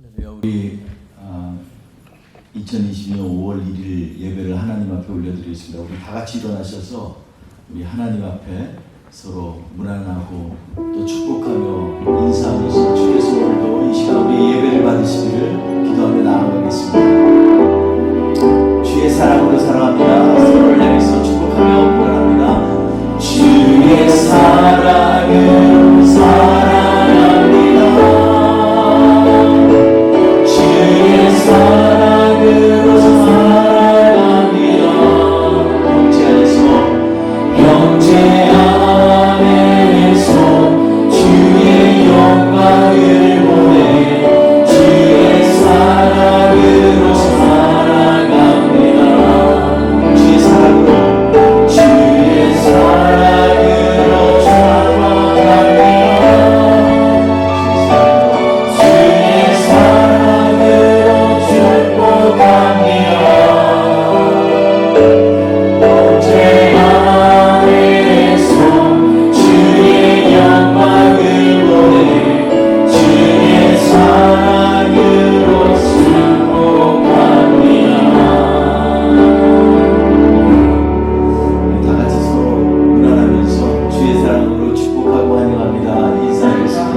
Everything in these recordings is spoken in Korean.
우리 2022년 5월 1일 예배를 하나님 앞에 올려드리겠습니다. 우리 다 같이 일어나셔서 우리 하나님 앞에 서로 문안하고 또 축복하며 인사하면서 주께서 오늘도 이 시간 우리 예배를 받으시기를 기도하며 나아가겠습니다. 주의 사랑으로 사랑합니다. 서로를 향해서 축복하며 문안합니다. 주의 사랑으로 사랑합니다. 주의 사랑으로 사랑합니다. 형제 안에서 주의 영광을 보내 주의 사랑으로 사랑합니다. 주의 사랑으로 주의 사랑으로 사랑합니다. 주의 사랑으로 축복합니다. 형제 안에서 주의 영광을 보내 주의 사랑으로 축복합니다. 다 같이 서로 문안하면서 주의 사랑으로 축복하고 환영합니다. 인사하겠습니다.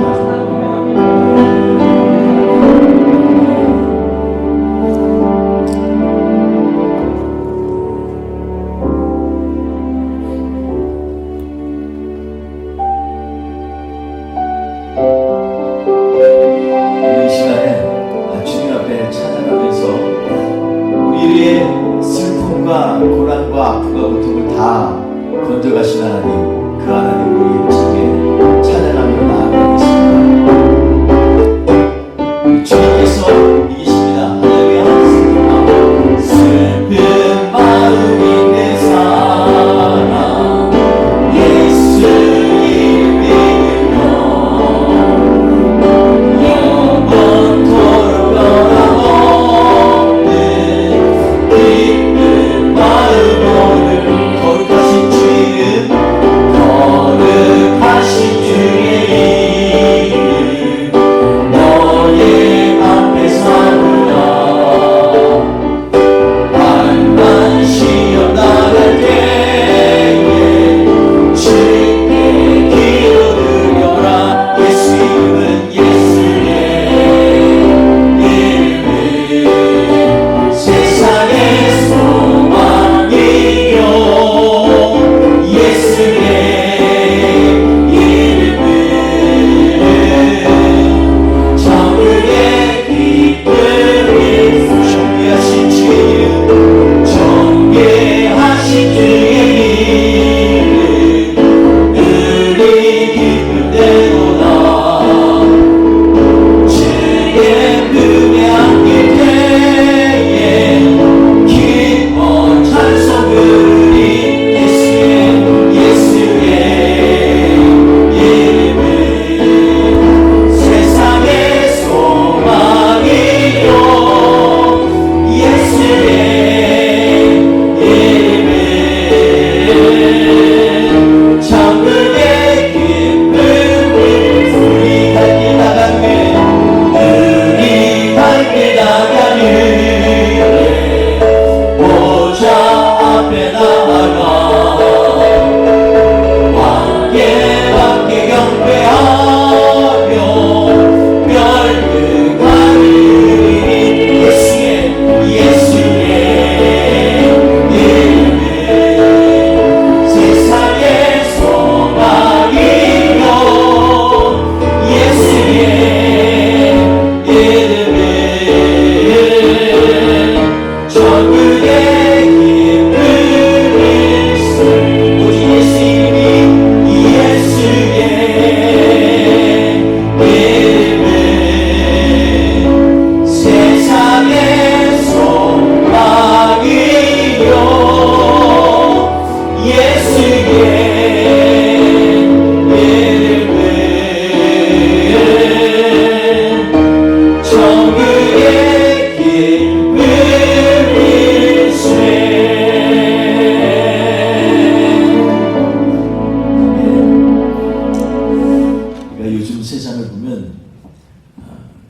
이 시간에 주님 앞에 찬양하면서 우리의 슬픔과 고난과 아픔과 고통을 다 건져가신 하나님, 그 하나님 우리 함께 찬양하며 나아가겠습니다. 주님께서 이기십니다. 할렐루야. 슬픈 마음 있는 사람 예수 이름 믿으며 영원토록 변함없는 기쁜 마음으로 거룩하신 주의 이름 거룩하신 주의 이름 너의 앞에서 불러 환난 시험 나갈 때에 주께 기도 드려라. 예수 이름은 예수의 이름은 세상의 소망이요 예수의 이름은 천국의 기쁨이 존귀하신 주의 이름 존귀하신 주의 이름 우리 기쁨되도다. 주의 품에 안길 때에 기뻐 찬송 부르리. 예수의 이름은 세상의 소망이요 예수의 이름은 천국의 기쁨이 우리 갈 길 나가는 우리 갈 길 나가는 보좌 앞에 나아가 함께 경배하며 멸류관을 예수의 이름은 세상의 소망이요 예수의 이름은 천국의 기쁨이 있음. 오직 예수 이름이 예수의 이름은 세상의 소망이요 예수의 이름은 천국의 기쁨이 있음. 우리가 요즘 세상을 보면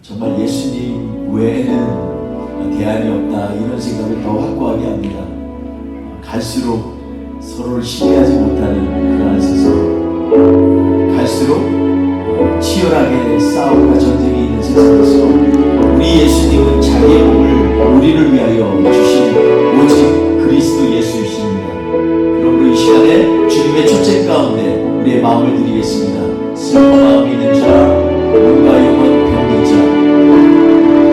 정말 예수님 외에는 대안이 없다 이런 생각을 더 확고하게 합니다. 갈수록 서로를 신뢰하지 못하는 그러한 세상, 갈수록 치열하게 싸움과 전쟁이 있는 세상에서 우리 예수님은 자기의 몸을 우리를 위하여 주신 오직 그리스도 예수이십니다. 그러므로 이 시간에 주님의 초청 가운데 우리의 마음을 드리겠습니다. 슬픈 마음이 있는 자, 몸과 영혼 병든 자,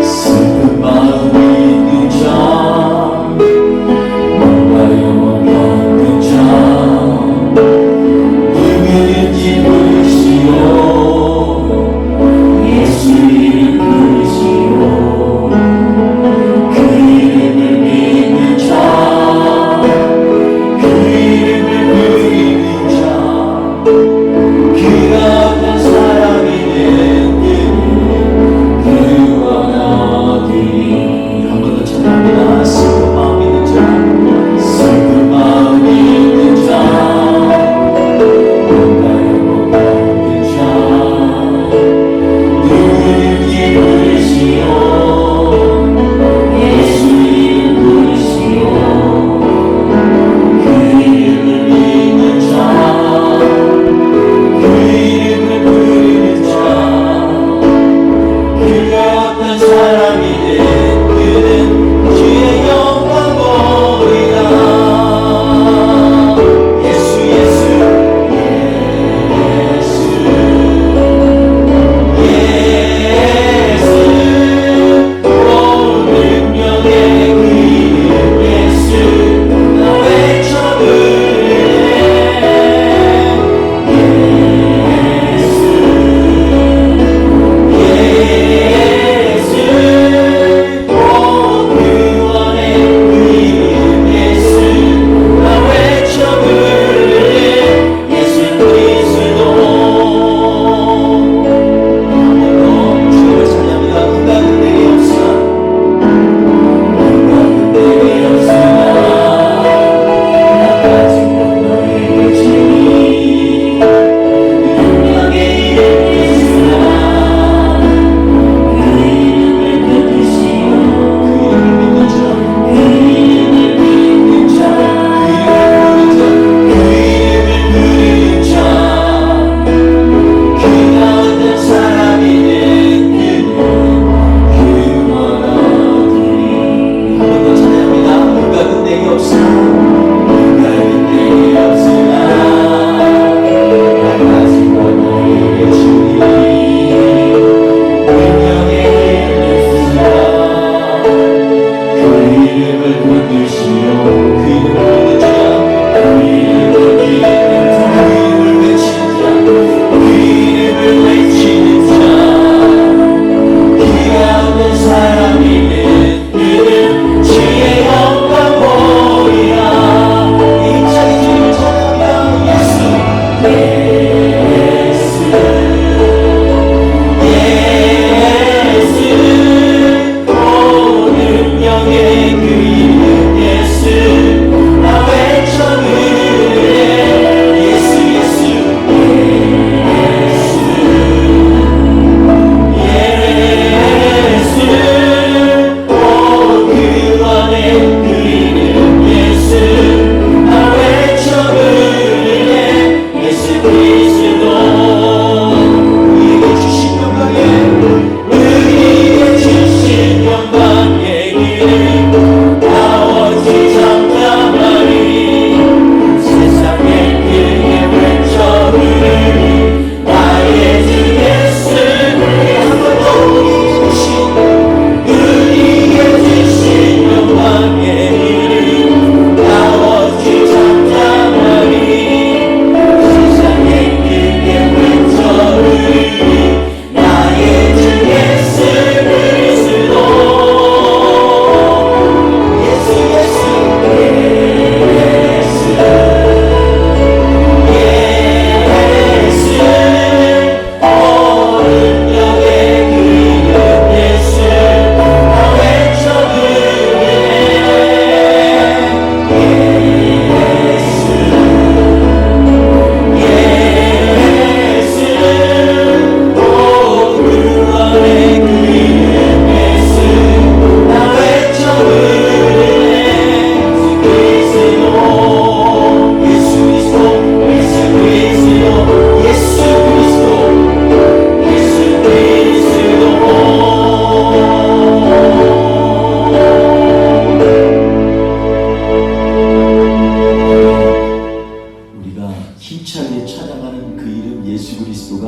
슬픈 마음이 있는 자, 몸과 영혼 병든 자, 누구든지 부르시오, 예수 이름 부르시오. 그 이름을 믿는 자, 그 이름을 부르는 자, 그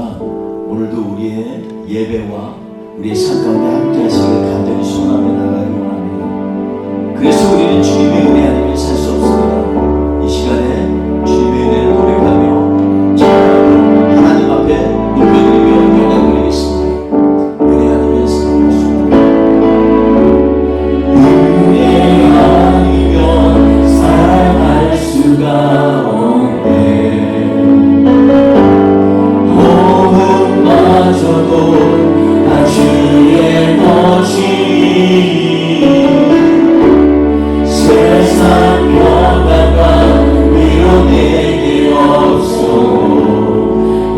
계십니다. 오늘도 우리의 예배와 우리의 삶 가운데 함께 하시길 간절히 소원하며 나가기 원합니다. 그래서 우리는 주님의 은혜 아니면 살 수 없습니다. 이 시간에 주님의 은혜를 고백하며 찬양하고 하나님 앞에 높여드리며 영광 드리겠습니다. 은혜 아니면 살아갈 수 없다. 은혜 아니면 살아갈 수가 없네. 호흡마저도 다 주의 것이 세상 평안과 위로 내게 없소.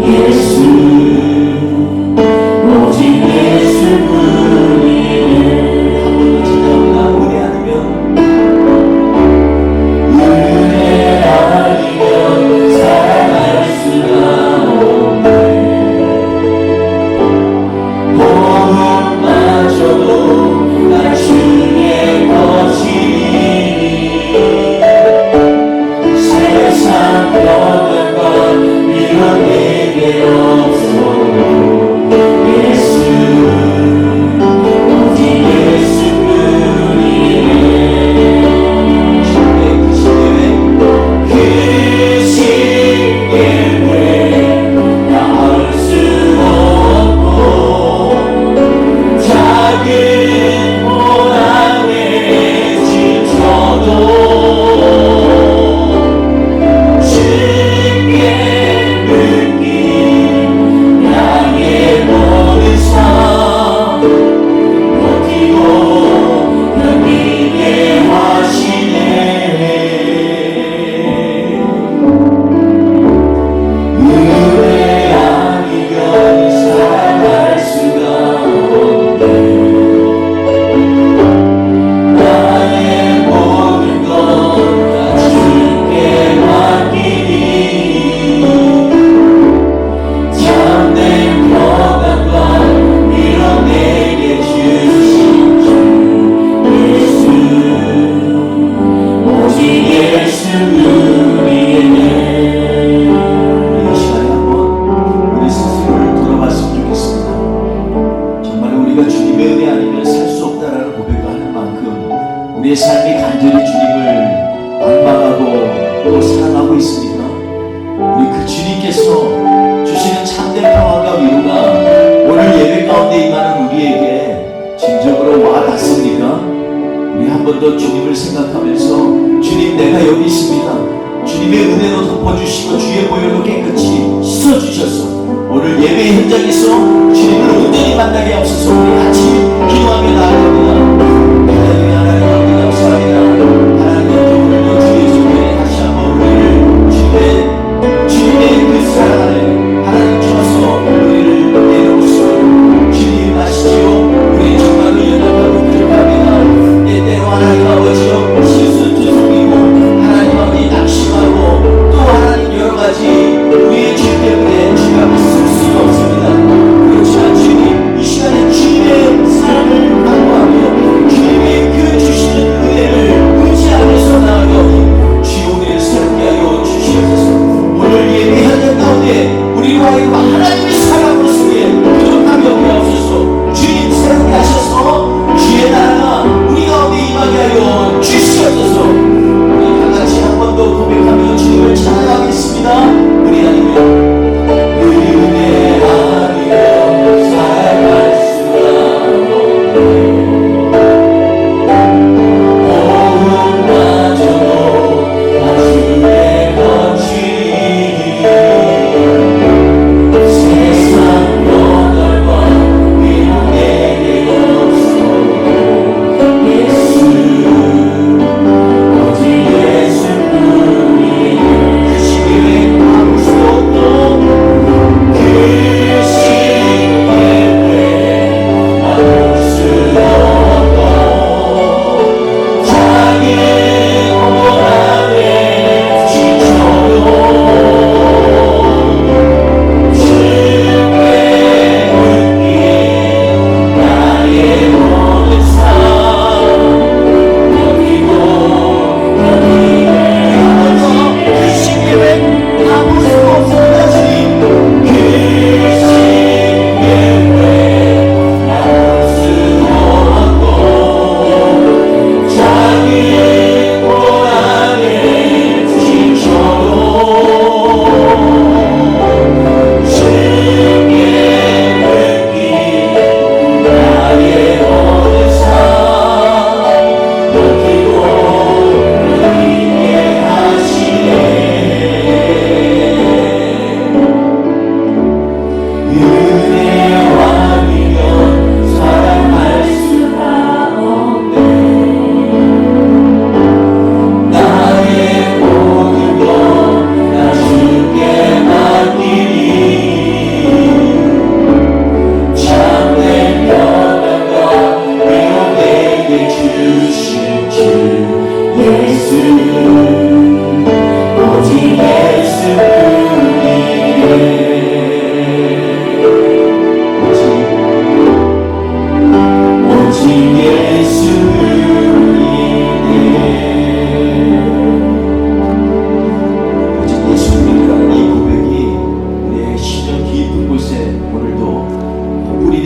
예수 오직 예수뿐이네. 한 번 더 찾아옵니다. 은혜 아니면 살아갈 수가 없네. 호흡마저도 다 주의 것이 세상 평안과 위로 내게 없소. 예수 오직 예수뿐이네. 그 십계를 나을 수 없고 작은 고난에 지쳐도 쉽게 느낀 나의 모든 삶 버티고 견디게 하시네. 은혜 아니면 살아갈 수가 없네. 나의 모든 것 다 주께 맡기니 참된 평안과 위로 내게 주신 주 예수 오직 예수뿐이네. 이 시간에 한번 우리 스스로를 돌아봤으면 좋겠습니다. 정말 우리가 주님의 은혜 아니면 살 수 없다라는 고백을 하는 만큼 우리의 삶이 간절히 주님을 원망하고 또 사랑하고 있습니까? 우리 그 주님께서 주시는 참된 평화가 위로가 오늘 예배 가운데 임하는 우리에게 진정으로 와닿습니까? 우리 한 번 더 주님을 생각하면서 주님 내가 여기 있습니다. 주님의 은혜로 덮어주시고 주의 보혈로 깨끗이 씻어주셔서 오늘 예배 현장에서 주님을 온전히 만나게 하옵소서. 우리 같이 기도하며 나아갑니다. 하나님 아버지 감사합니다. 하나님 오늘도 주의 손에 다시 한번 우리를 주님의 그 사랑 안에 하나님 주셔서 우리를 내려오시고 주님 아시지요? 우리 정말로 연약하고 부족합니다. 때때로 하나님 아버지요 실수 죄송이고 하나님 아버지 낙심하고 또 하나님 여러 가지 우리의 죄 때문에 주가 쓸 수가 없습니다. 그렇지만 주님 이 시간에 주님의 사랑을 강구하고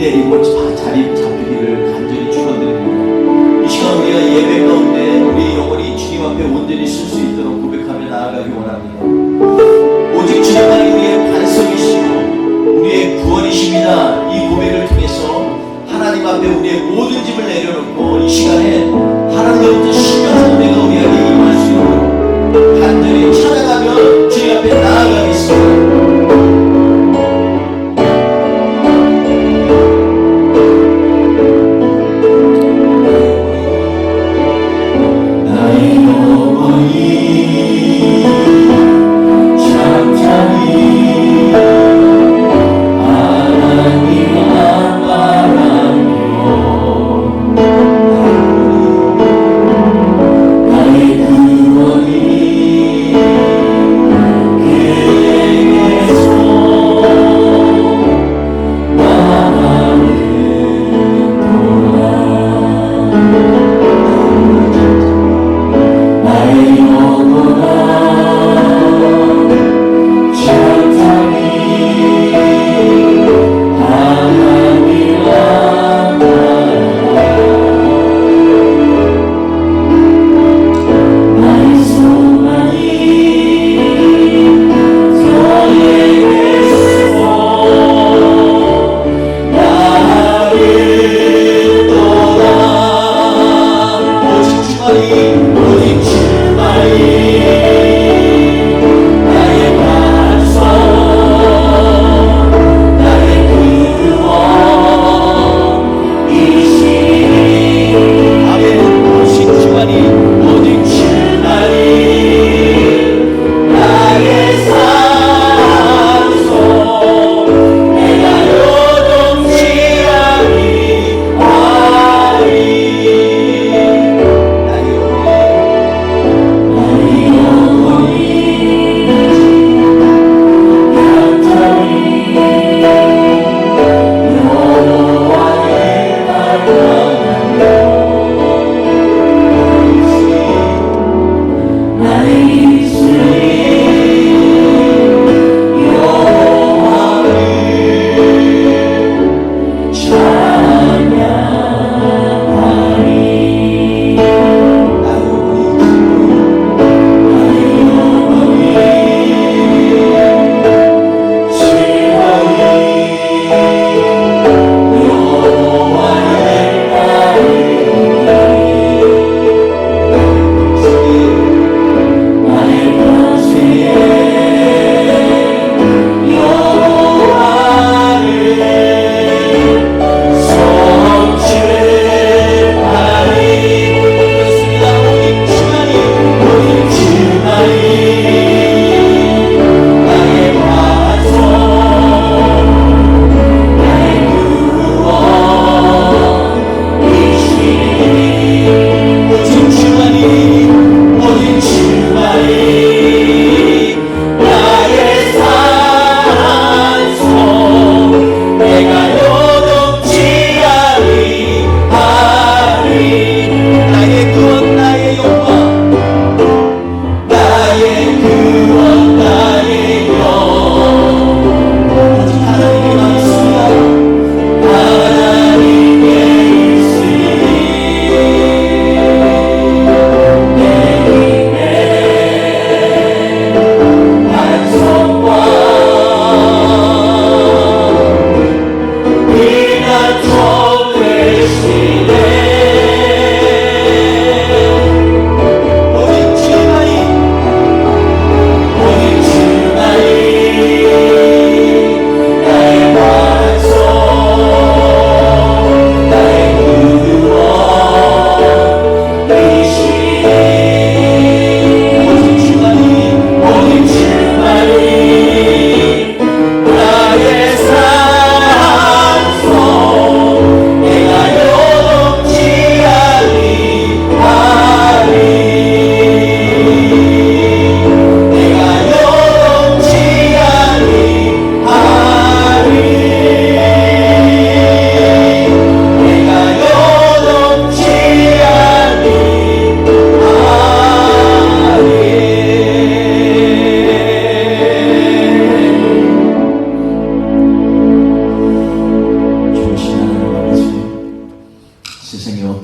내리고 자리 잡히기를 간절히 축원드립니다. 이 시간 우리가 예배 가운데 우리 영혼이 주님 앞에 온전히 쓸 수 있도록 고백하며 나아가기 원합니다. 오직 주님만이 우리의 반석이시고 우리의 구원이십니다. 이 고백을 통해서 하나님 앞에 우리의 모든 짐을 내려놓고 이 시간에 하나님으로부터 신령한 은혜가 우리에게 임할 수 있도록 간절히 찬양하며 주님 앞에 나아가겠습니다. 나의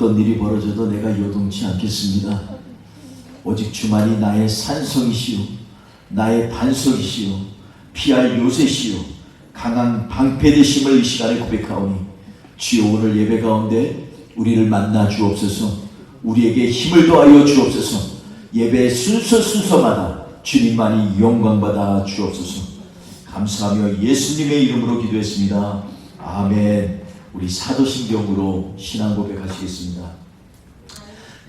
어떤 일이 벌어져도 내가 요동치 않겠습니다. 오직 주만이 나의 산성이시오, 나의 반석이시오, 피할 요새시오, 강한 방패되심을 이 시간에 고백하오니 주여 오늘 예배 가운데 우리를 만나 주옵소서. 우리에게 힘을 더하여 주옵소서. 예배 순서마다 주님만이 영광받아 주옵소서. 감사하며 예수님의 이름으로 기도했습니다. 아멘. 우리 사도신경으로 신앙 고백하시겠습니다.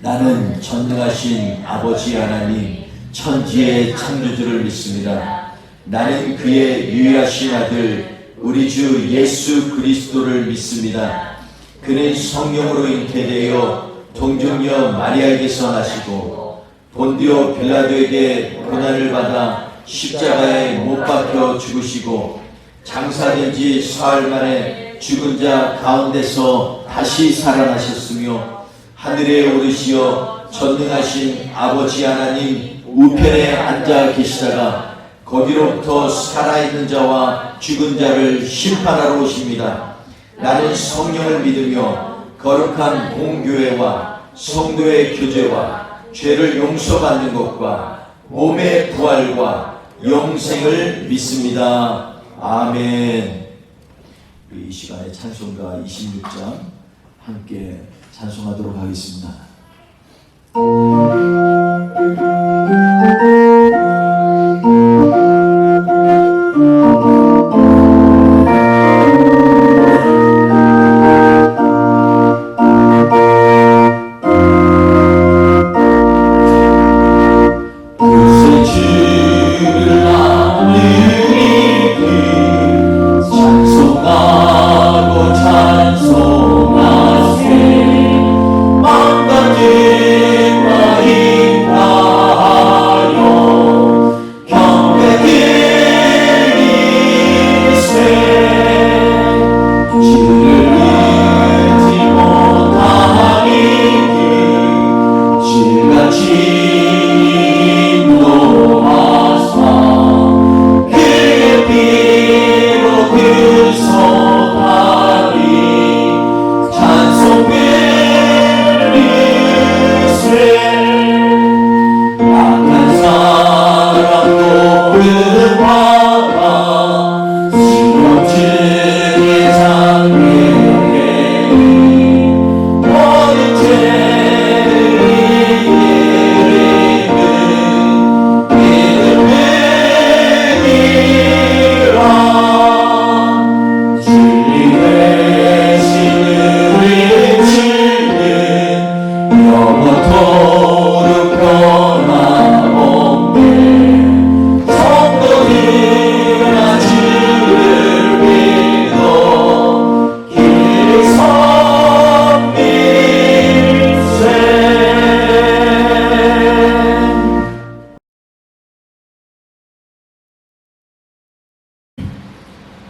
나는 전능하신 아버지 하나님 천지의 창조주를 믿습니다. 나는 그의 유일하신 아들 우리 주 예수 그리스도를 믿습니다. 그는 성령으로 잉태되어 동정녀 마리아에게서 나시고 본디오 빌라도에게 고난을 받아 십자가에 못 박혀 죽으시고 장사된 지 사흘 만에 죽은 자 가운데서 다시 살아나셨으며 하늘에 오르시어 전능하신 아버지 하나님 우편에 앉아 계시다가 거기로부터 살아있는 자와 죽은 자를 심판하러 오십니다. 나는 성령을 믿으며 거룩한 공교회와 성도의 교제와 죄를 용서받는 것과 몸의 부활과 영생을 믿습니다. 아멘. 이 시간에 찬송가 26장 함께 찬송하도록 하겠습니다.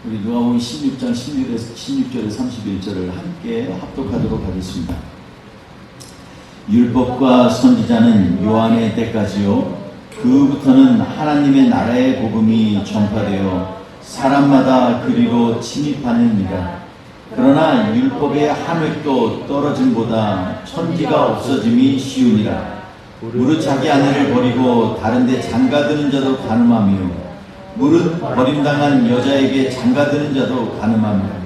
우리 누가복음 16장 16절에 31절을 함께 합독하도록 하겠습니다. 율법과 선지자는 요한의 때까지요 그부터는 하나님의 나라의 복음이 전파되어 사람마다 그리로 침입하느니라. 그러나 율법의 한 획도 떨어짐보다 천지가 없어짐이 쉬우니라. 무릇 자기 아내를 버리고 다른 데 장가드는 자도 가늠하며 무릇 버림당한 여자에게 장가드는 자도 가늠하며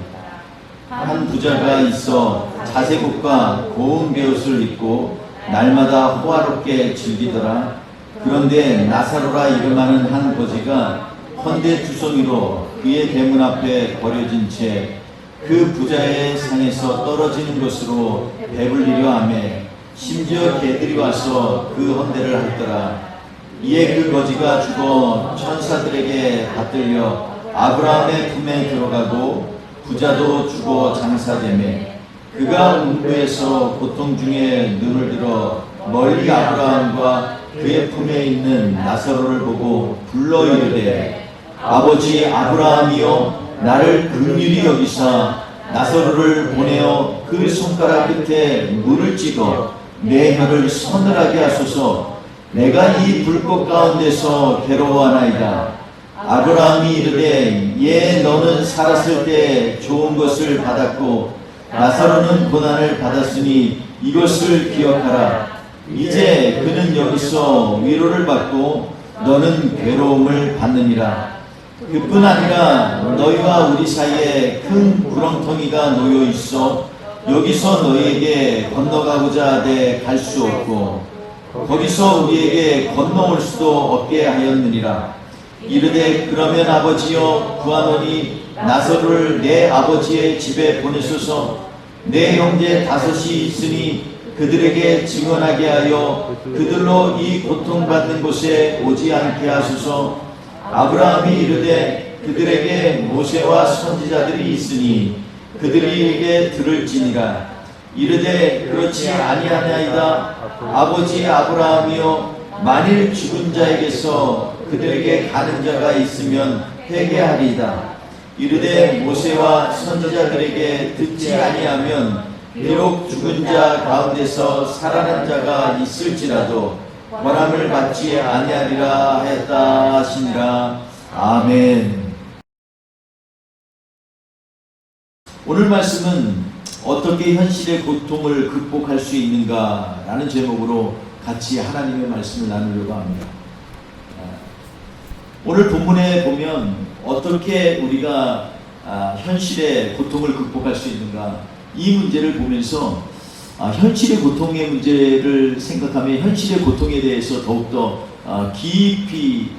한 부자가 있어 자색옷과 고운 베옷을 입고 날마다 호화롭게 즐기더라. 그런데 나사로라 이름하는 한 거지가 헌데 투성이로 그의 대문 앞에 버려진 채 그 부자의 상에서 떨어지는 것으로 배불리려 하며 심지어 개들이 와서 그 헌데를 핥더라. 이에 그 거지가 죽어 천사들에게 받들려 아브라함의 품에 들어가고 부자도 죽어 장사되매 그가 음부에서 고통 중에 눈을 들어 멀리 아브라함과 그의 품에 있는 나사로를 보고 불러 이르되 아버지 아브라함이여 나를 긍휼히 여기사 나사로를 보내어 그 손가락 끝에 물을 찍어 내 혀를 서늘하게 하소서. 내가 이 불꽃 가운데서 괴로워하나이다. 아브라함이 이르되 예 너는 살았을 때 좋은 것을 받았고 나사로는 고난을 받았으니 이것을 기억하라. 이제 그는 여기서 위로를 받고 너는 괴로움을 받느니라. 그뿐 아니라 너희와 우리 사이에 큰 구렁텅이가 놓여 있어 여기서 너희에게 건너가고자 하되 갈 수 없고 거기서 우리에게 건너올 수도 없게 하였느니라. 이르되 그러면 아버지여 구하노니 나사로를 내 아버지의 집에 보내소서. 내 형제 5이 있으니 그들에게 증언하게 하여 그들로 이 고통받는 곳에 오지 않게 하소서. 아브라함이 이르되 그들에게 모세와 선지자들이 있으니 그들에게 들을지니라. 이르되 그렇지 아니하나이다. 아버지 아브라함이여 만일 죽은 자에게서 그들에게 가는 자가 있으면 회개하리이다. 이르되 모세와 선지자들에게 듣지 아니하면 비록 죽은 자 가운데서 살아난 자가 있을지라도 권함을 받지 아니하리라 하였다 하시니라. 아멘. 오늘 말씀은 어떻게 현실의 고통을 극복할 수 있는가 라는 제목으로 같이 하나님의 말씀을 나누려고 합니다. 오늘 본문에 보면 어떻게 우리가 현실의 고통을 극복할 수 있는가 이 문제를 보면서 현실의 고통의 문제를 생각하면 현실의 고통에 대해서 더욱더 깊이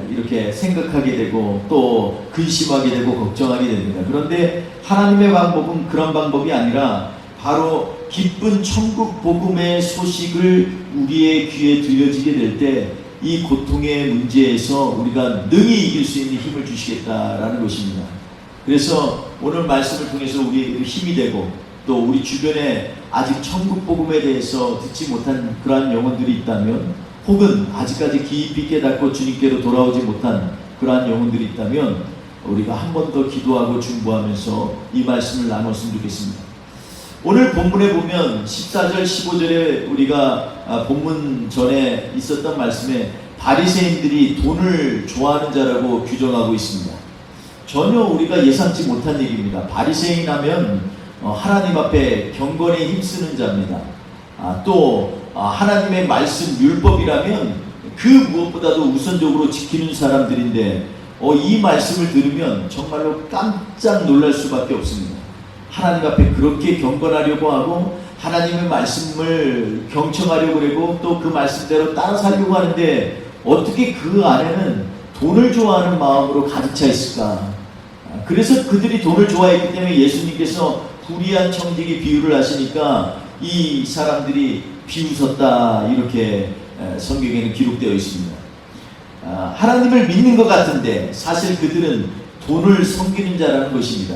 이렇게 생각하게 되고 또 근심하게 되고 걱정하게 됩니다. 그런데 하나님의 방법은 그런 방법이 아니라 바로 기쁜 천국 복음의 소식을 우리의 귀에 들려지게 될 때 이 고통의 문제에서 우리가 능히 이길 수 있는 힘을 주시겠다라는 것입니다. 그래서 오늘 말씀을 통해서 우리에게 힘이 되고 또 우리 주변에 아직 천국 복음에 대해서 듣지 못한 그러한 영혼들이 있다면 혹은 아직까지 깊이 깨닫고 주님께로 돌아오지 못한 그러한 영혼들이 있다면 우리가 한 번 더 기도하고 중보하면서 이 말씀을 나눴으면 좋겠습니다. 오늘 본문에 보면 14절 15절에 우리가 본문 전에 있었던 말씀에 바리새인들이 돈을 좋아하는 자라고 규정하고 있습니다. 전혀 우리가 예상치 못한 얘기입니다. 바리새인 하면 하나님 앞에 경건에 힘쓰는 자입니다. 또 하나님의 말씀 율법이라면 그 무엇보다도 우선적으로 지키는 사람들인데 이 말씀을 들으면 정말로 깜짝 놀랄 수밖에 없습니다. 하나님 앞에 그렇게 경건하려고 하고 하나님의 말씀을 경청하려고 그러고 또 그 말씀대로 따라 살려고 하는데 어떻게 그 안에는 돈을 좋아하는 마음으로 가득 차 있을까? 그래서 그들이 돈을 좋아했기 때문에 예수님께서 불의한 청지기 비유를 하시니까 이 사람들이 비웃었다 이렇게 성경에는 기록되어 있습니다. 하나님을 믿는 것 같은데 사실 그들은 돈을 섬기는 자라는 것입니다.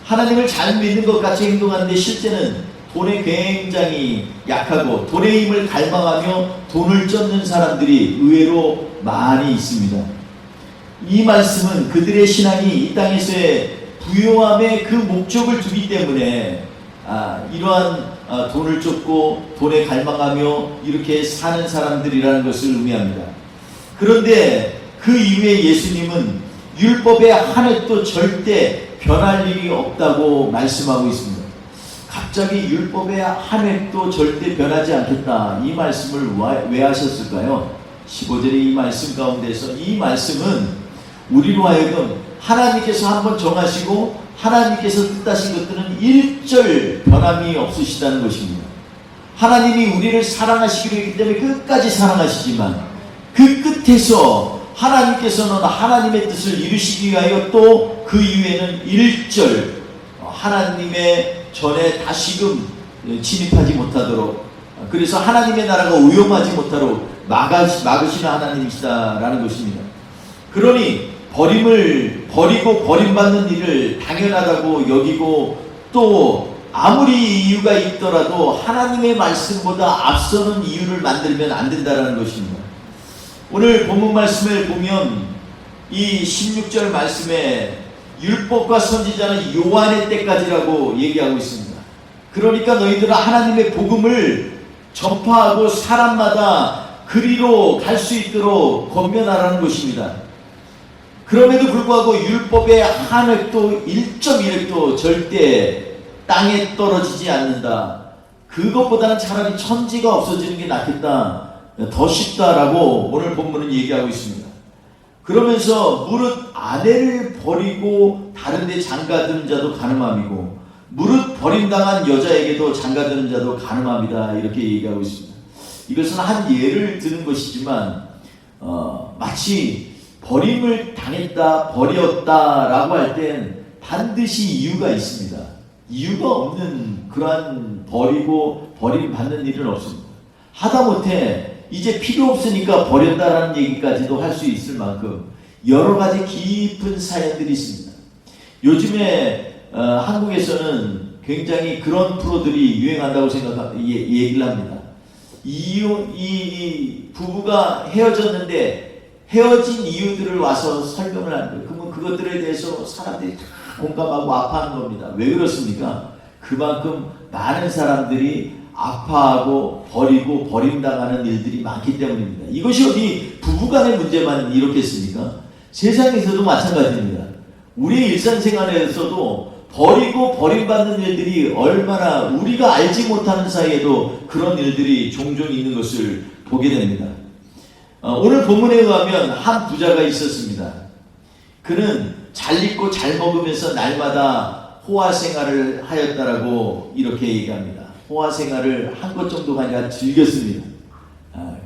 하나님을 잘 믿는 것 같이 행동하는데 실제는 돈에 굉장히 약하고 돈의 힘을 갈망하며 돈을 쫓는 사람들이 의외로 많이 있습니다. 이 말씀은 그들의 신앙이 이 땅에서의 부요함의 그 목적을 두기 때문에 이러한 돈을 쫓고 돈에 갈망하며 이렇게 사는 사람들이라는 것을 의미합니다. 그런데 그 이후에 예수님은 율법의 한 획도 절대 변할 일이 없다고 말씀하고 있습니다. 갑자기 율법의 한 획도 절대 변하지 않겠다 이 말씀을 왜 하셨을까요? 15절의 이 말씀 가운데서 이 말씀은 우리로 하여금 하나님께서 한번 정하시고 하나님께서 뜻하신 것들은 일절 변함이 없으시다는 것입니다. 하나님이 우리를 사랑하시기로 했기 때문에 끝까지 사랑하시지만 그 끝에서 하나님께서는 하나님의 뜻을 이루시기 위하여 또 그 이후에는 일절 하나님의 전에 다시금 진입하지 못하도록 그래서 하나님의 나라가 오용하지 못하도록 막으시는 하나님이시다라는 것입니다. 그러니 버리고 버림받는 일을 당연하다고 여기고 또 아무리 이유가 있더라도 하나님의 말씀보다 앞서는 이유를 만들면 안 된다는 것입니다. 오늘 본문 말씀을 보면 이 16절 말씀에 율법과 선지자는 요한의 때까지라고 얘기하고 있습니다. 그러니까 너희들은 하나님의 복음을 전파하고 사람마다 그리로 갈 수 있도록 권면하라는 것입니다. 그럼에도 불구하고 율법의 한 획도 1.1획도 절대 땅에 떨어지지 않는다. 그것보다는 차라리 천지가 없어지는 게 낫겠다, 더 쉽다라고 오늘 본문은 얘기하고 있습니다. 그러면서 무릇 아내를 버리고 다른 데 장가드는 자도 가늠함이고 무릇 버림당한 여자에게도 장가드는 자도 가늠함이다, 이렇게 얘기하고 있습니다. 이것은 한 예를 드는 것이지만 마치 버림을 당했다, 버렸다라고 할 땐 반드시 이유가 있습니다. 이유가 없는 그러한 버리고 버림받는 일은 없습니다. 하다못해 이제 필요 없으니까 버렸다라는 얘기까지도 할 수 있을 만큼 여러 가지 깊은 사연들이 있습니다. 요즘에 한국에서는 굉장히 그런 프로들이 유행한다고 얘기를 합니다. 이 부부가 헤어졌는데 헤어진 이유들을 와서 설명을 하는 거예요. 그러면 그것들에 대해서 사람들이 다 공감하고 아파하는 겁니다. 왜 그렇습니까? 그만큼 많은 사람들이 아파하고 버리고 버림당하는 일들이 많기 때문입니다. 이것이 어디 부부간의 문제만 이렇겠습니까? 세상에서도 마찬가지입니다. 우리 일상생활에서도 버리고 버림받는 일들이 얼마나 우리가 알지 못하는 사이에도 그런 일들이 종종 있는 것을 보게 됩니다. 오늘 본문에 의하면 한 부자가 있었습니다. 그는 잘 입고 잘 먹으면서 날마다 호화 생활을 하였다라고 이렇게 얘기합니다. 호화 생활을 한 것 정도가 아니라 즐겼습니다.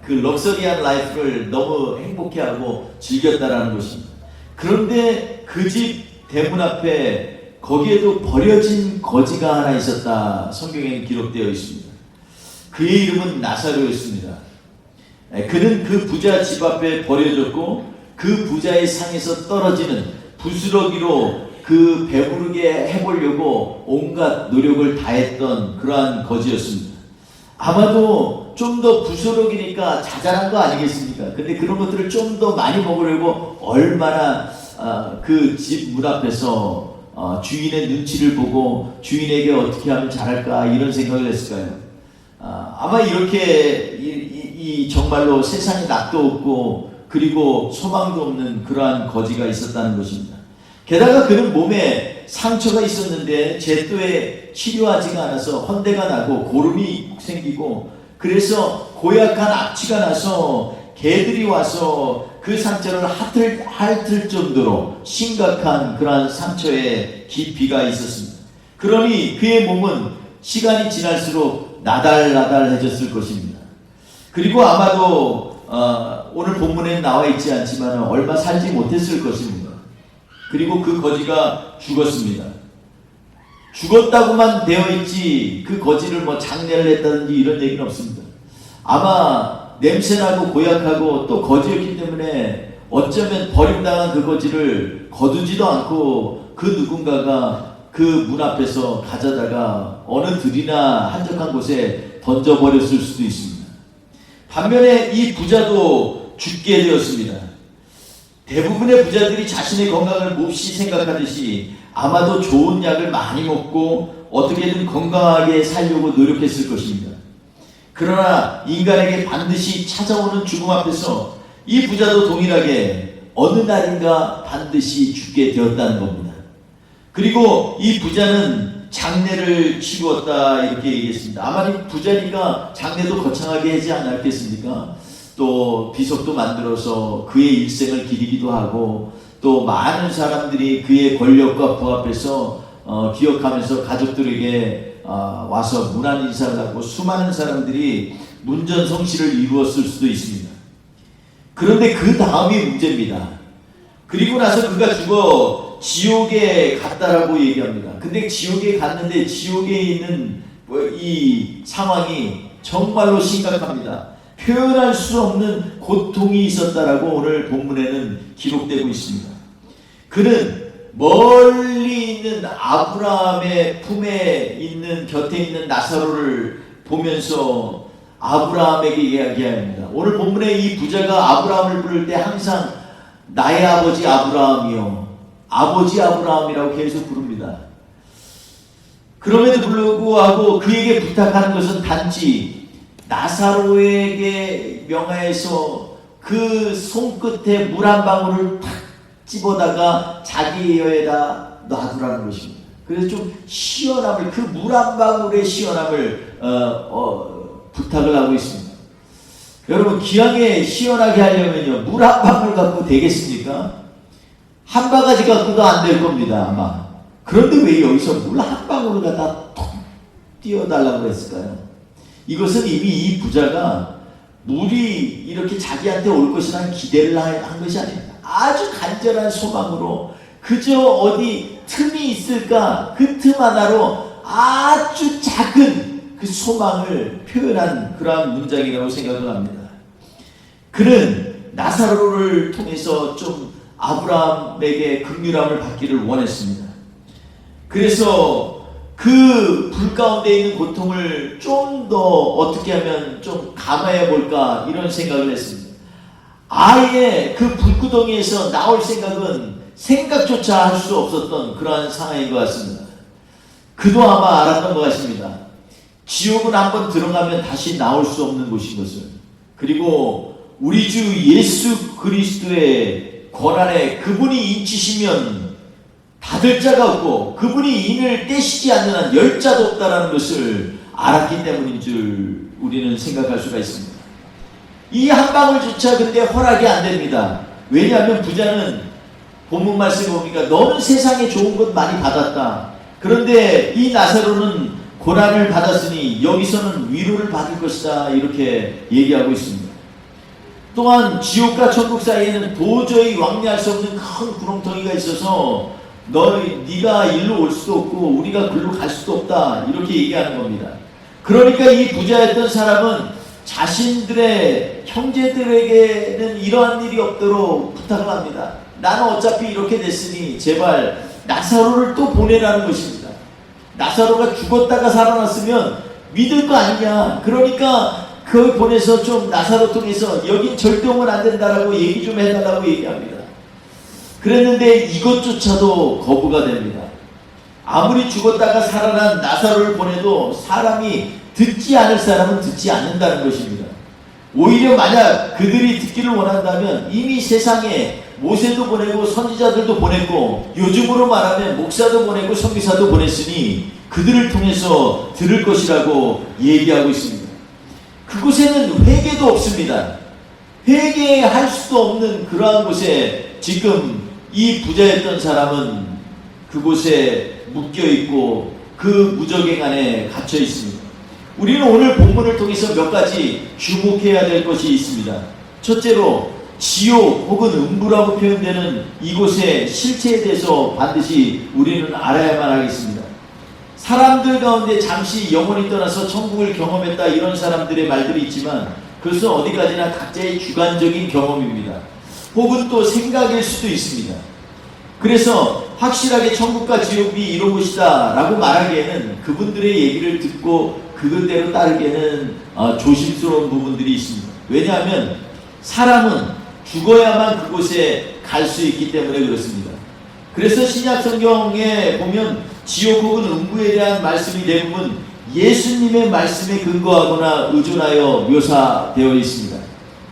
그 럭셔리한 라이프를 너무 행복해하고 즐겼다라는 것입니다. 그런데 그 집 대문 앞에 거기에도 버려진 거지가 하나 있었다, 성경에는 기록되어 있습니다. 그의 이름은 나사로였습니다. 그는 그 부자 집 앞에 버려졌고 그 부자의 상에서 떨어지는 부스러기로 그 배부르게 해보려고 온갖 노력을 다했던 그러한 거지였습니다. 아마도 좀 더 부스러기니까 자잘한 거 아니겠습니까? 근데 그런 것들을 좀 더 많이 먹으려고 얼마나 그 집 문 앞에서 주인의 눈치를 보고 주인에게 어떻게 하면 잘할까 이런 생각을 했을까요? 아마 이렇게 정말로 세상에 낙도 없고 그리고 소망도 없는 그러한 거지가 있었다는 것입니다. 게다가 그는 몸에 상처가 있었는데 제때 치료하지가 않아서 헌대가 나고 고름이 생기고 그래서 고약한 악취가 나서 개들이 와서 그 상처를 핥을 정도로 심각한 그러한 상처의 깊이가 있었습니다. 그러니 그의 몸은 시간이 지날수록 나달나달해졌을 것입니다. 그리고 아마도 오늘 본문에 나와 있지 않지만 얼마 살지 못했을 것입니다. 그리고 그 거지가 죽었습니다. 죽었다고만 되어 있지 그 거지를 장례를 했다든지 이런 얘기는 없습니다. 아마 냄새나고 고약하고 또 거지였기 때문에 어쩌면 버림당한 그 거지를 거두지도 않고 그 누군가가 그 문 앞에서 가져다가 어느 들이나 한적한 곳에 던져버렸을 수도 있습니다. 반면에 이 부자도 죽게 되었습니다. 대부분의 부자들이 자신의 건강을 몹시 생각하듯이 아마도 좋은 약을 많이 먹고 어떻게든 건강하게 살려고 노력했을 것입니다. 그러나 인간에게 반드시 찾아오는 죽음 앞에서 이 부자도 동일하게 어느 날인가 반드시 죽게 되었다는 겁니다. 그리고 이 부자는 장례를 치루었다 이렇게 얘기했습니다. 아마 부자니까 장례도 거창하게 하지 않았겠습니까? 또 비석도 만들어서 그의 일생을 기리기도 하고 또 많은 사람들이 그의 권력과 부합해서 기억하면서 가족들에게 와서 문안 인사를 하고 수많은 사람들이 문전성시를 이루었을 수도 있습니다. 그런데 그 다음이 문제입니다. 그리고 나서 그가 죽어 지옥에 갔다라고 얘기합니다. 근데 지옥에 갔는데 지옥에 있는 이 상황이 정말로 심각합니다. 표현할 수 없는 고통이 있었다라고 오늘 본문에는 기록되고 있습니다. 그는 멀리 있는 아브라함의 품에 있는 곁에 있는 나사로를 보면서 아브라함에게 이야기합니다. 오늘 본문에 이 부자가 아브라함을 부를 때 항상 나의 아버지 아브라함이요, 아버지 아브라함이라고 계속 부릅니다. 그럼에도 불구하고 그에게 부탁하는 것은 단지 나사로에게 명하여서 그 손끝에 물 한 방울을 탁 집어다가 자기 혀에다 놔두라는 것입니다. 그래서 좀 시원함을, 그 물 한 방울의 시원함을 부탁을 하고 있습니다. 여러분, 기왕에 시원하게 하려면요, 물 한 방울 갖고 되겠습니까? 한 바가지 갖고도 안 될 겁니다, 아마. 그런데 왜 여기서 물 한 방울을 갖다 톡 띄워달라고 했을까요? 이것은 이미 이 부자가 물이 이렇게 자기한테 올 것이라는 기대를 한 것이 아닙니다. 아주 간절한 소망으로 그저 어디 틈이 있을까, 그 틈 하나로 아주 작은 그 소망을 표현한 그러한 문장이라고 생각을 합니다. 그는 나사로를 통해서 좀 아브라함에게 긍휼함을 받기를 원했습니다. 그래서 그 불 가운데 있는 고통을 좀 더 어떻게 하면 좀 감화해 볼까, 이런 생각을 했습니다. 아예 그 불구덩이에서 나올 생각은 생각조차 할 수 없었던 그러한 상황인 것 같습니다. 그도 아마 알았던 것 같습니다. 지옥은 한번 들어가면 다시 나올 수 없는 곳인 것을. 그리고 우리 주 예수 그리스도의 권한에 그분이 인치시면 닫을 자가 없고 그분이 인을 떼시지 않는 한 열 자도 없다는 것을 알았기 때문인 줄 우리는 생각할 수가 있습니다. 이 한 방울조차 근데 허락이 안 됩니다. 왜냐하면 부자는 본문 말씀에 보니까 너는 세상에 좋은 것 많이 받았다. 그런데 이 나사로는 고난을 받았으니 여기서는 위로를 받을 것이다, 이렇게 얘기하고 있습니다. 또한 지옥과 천국 사이에는 도저히 왕래할 수 없는 큰 구렁텅이가 있어서 네가 일로 올 수도 없고 우리가 글로 갈 수도 없다, 이렇게 얘기하는 겁니다. 그러니까 이 부자였던 사람은 자신들의 형제들에게는 이러한 일이 없도록 부탁을 합니다. 나는 어차피 이렇게 됐으니 제발 나사로를 또 보내라는 것입니다. 나사로가 죽었다가 살아났으면 믿을 거 아니냐. 그러니까 그걸 보내서 좀 나사로 통해서 여긴 절대 오면 안 된다라고 얘기 좀 해달라고 얘기합니다. 그랬는데 이것조차도 거부가 됩니다. 아무리 죽었다가 살아난 나사로를 보내도 사람이 듣지 않을 사람은 듣지 않는다는 것입니다. 오히려 만약 그들이 듣기를 원한다면 이미 세상에 모세도 보내고 선지자들도 보냈고 요즘으로 말하면 목사도 보내고 선교사도 보냈으니 그들을 통해서 들을 것이라고 얘기하고 있습니다. 그곳에는 회개도 없습니다. 회개할 수도 없는 그러한 곳에 지금 이 부자였던 사람은 그곳에 묶여있고 그 무적행 안에 갇혀 있습니다. 우리는 오늘 본문을 통해서 몇 가지 주목해야 될 것이 있습니다. 첫째로 지옥 혹은 음부라고 표현되는 이곳의 실체에 대해서 반드시 우리는 알아야만 하겠습니다. 사람들 가운데 잠시 영혼이 떠나서 천국을 경험했다, 이런 사람들의 말들이 있지만 그것은 어디까지나 각자의 주관적인 경험입니다. 혹은 또 생각일 수도 있습니다. 그래서 확실하게 천국과 지옥이 이런 곳이다 라고 말하기에는 그분들의 얘기를 듣고 그것대로 따르기에는 조심스러운 부분들이 있습니다. 왜냐하면 사람은 죽어야만 그곳에 갈 수 있기 때문에 그렇습니다. 그래서 신약 성경에 보면 지옥 혹은 음부에 대한 말씀이 대부분 예수님의 말씀에 근거하거나 의존하여 묘사되어 있습니다.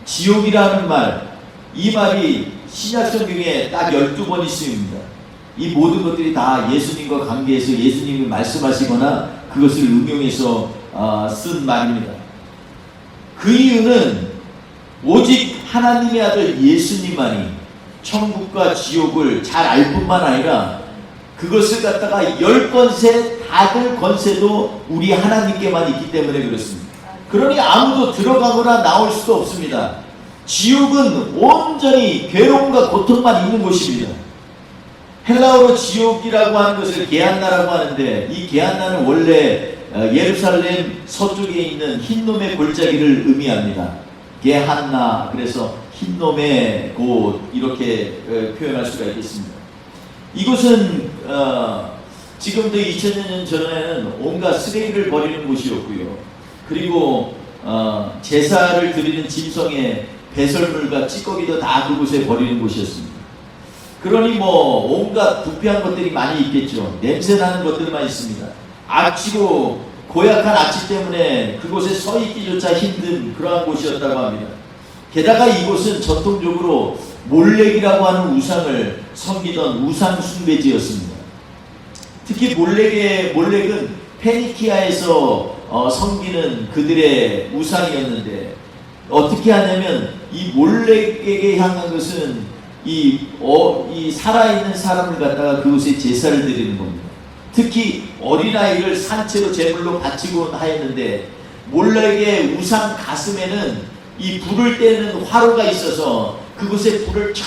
지옥이라는 말, 이 말이 신약 성경에 딱 12번 있습니다. 이 모든 것들이 다 예수님과 관계해서 예수님이 말씀하시거나 그것을 응용해서 쓴 말입니다. 그 이유는 오직 하나님의 아들 예수님만이 천국과 지옥을 잘 알 뿐만 아니라 그것을 갖다가 10권세 닫을 권세도 우리 하나님께만 있기 때문에 그렇습니다. 그러니 아무도 들어가거나 나올 수도 없습니다. 지옥은 온전히 괴로움과 고통만 있는 곳입니다. 헬라어로 지옥이라고 하는 것을 게한나라고 하는데 이 게한나는 원래 예루살렘 서쪽에 있는 흰놈의 골짜기를 의미합니다. 게한나, 그래서 흰놈의 곳, 이렇게 표현할 수가 있겠습니다. 이곳은 지금도 2000년 전에는 온갖 쓰레기를 버리는 곳이었고요. 그리고 제사를 드리는 짐승의 배설물과 찌꺼기도 다 그곳에 버리는 곳이었습니다. 그러니 뭐 온갖 부패한 것들이 많이 있겠죠. 냄새나는 것들만 있습니다. 악취로 고약한 악취 때문에 그곳에 서 있기조차 힘든 그러한 곳이었다고 합니다. 게다가 이곳은 전통적으로 몰렉이라고 하는 우상을 섬기던 우상 숭배지였습니다. 특히 몰렉은 페니키아에서 섬기는 그들의 우상이었는데, 어떻게 하냐면 이 몰렉에게 향한 것은 이 살아있는 사람을 갖다가 그곳에 제사를 드리는 겁니다. 특히 어린아이를 산채로 제물로 바치곤 하였는데, 몰렉의 우상 가슴에는 이 불을 떼는 화로가 있어서 그곳에 불을 쫙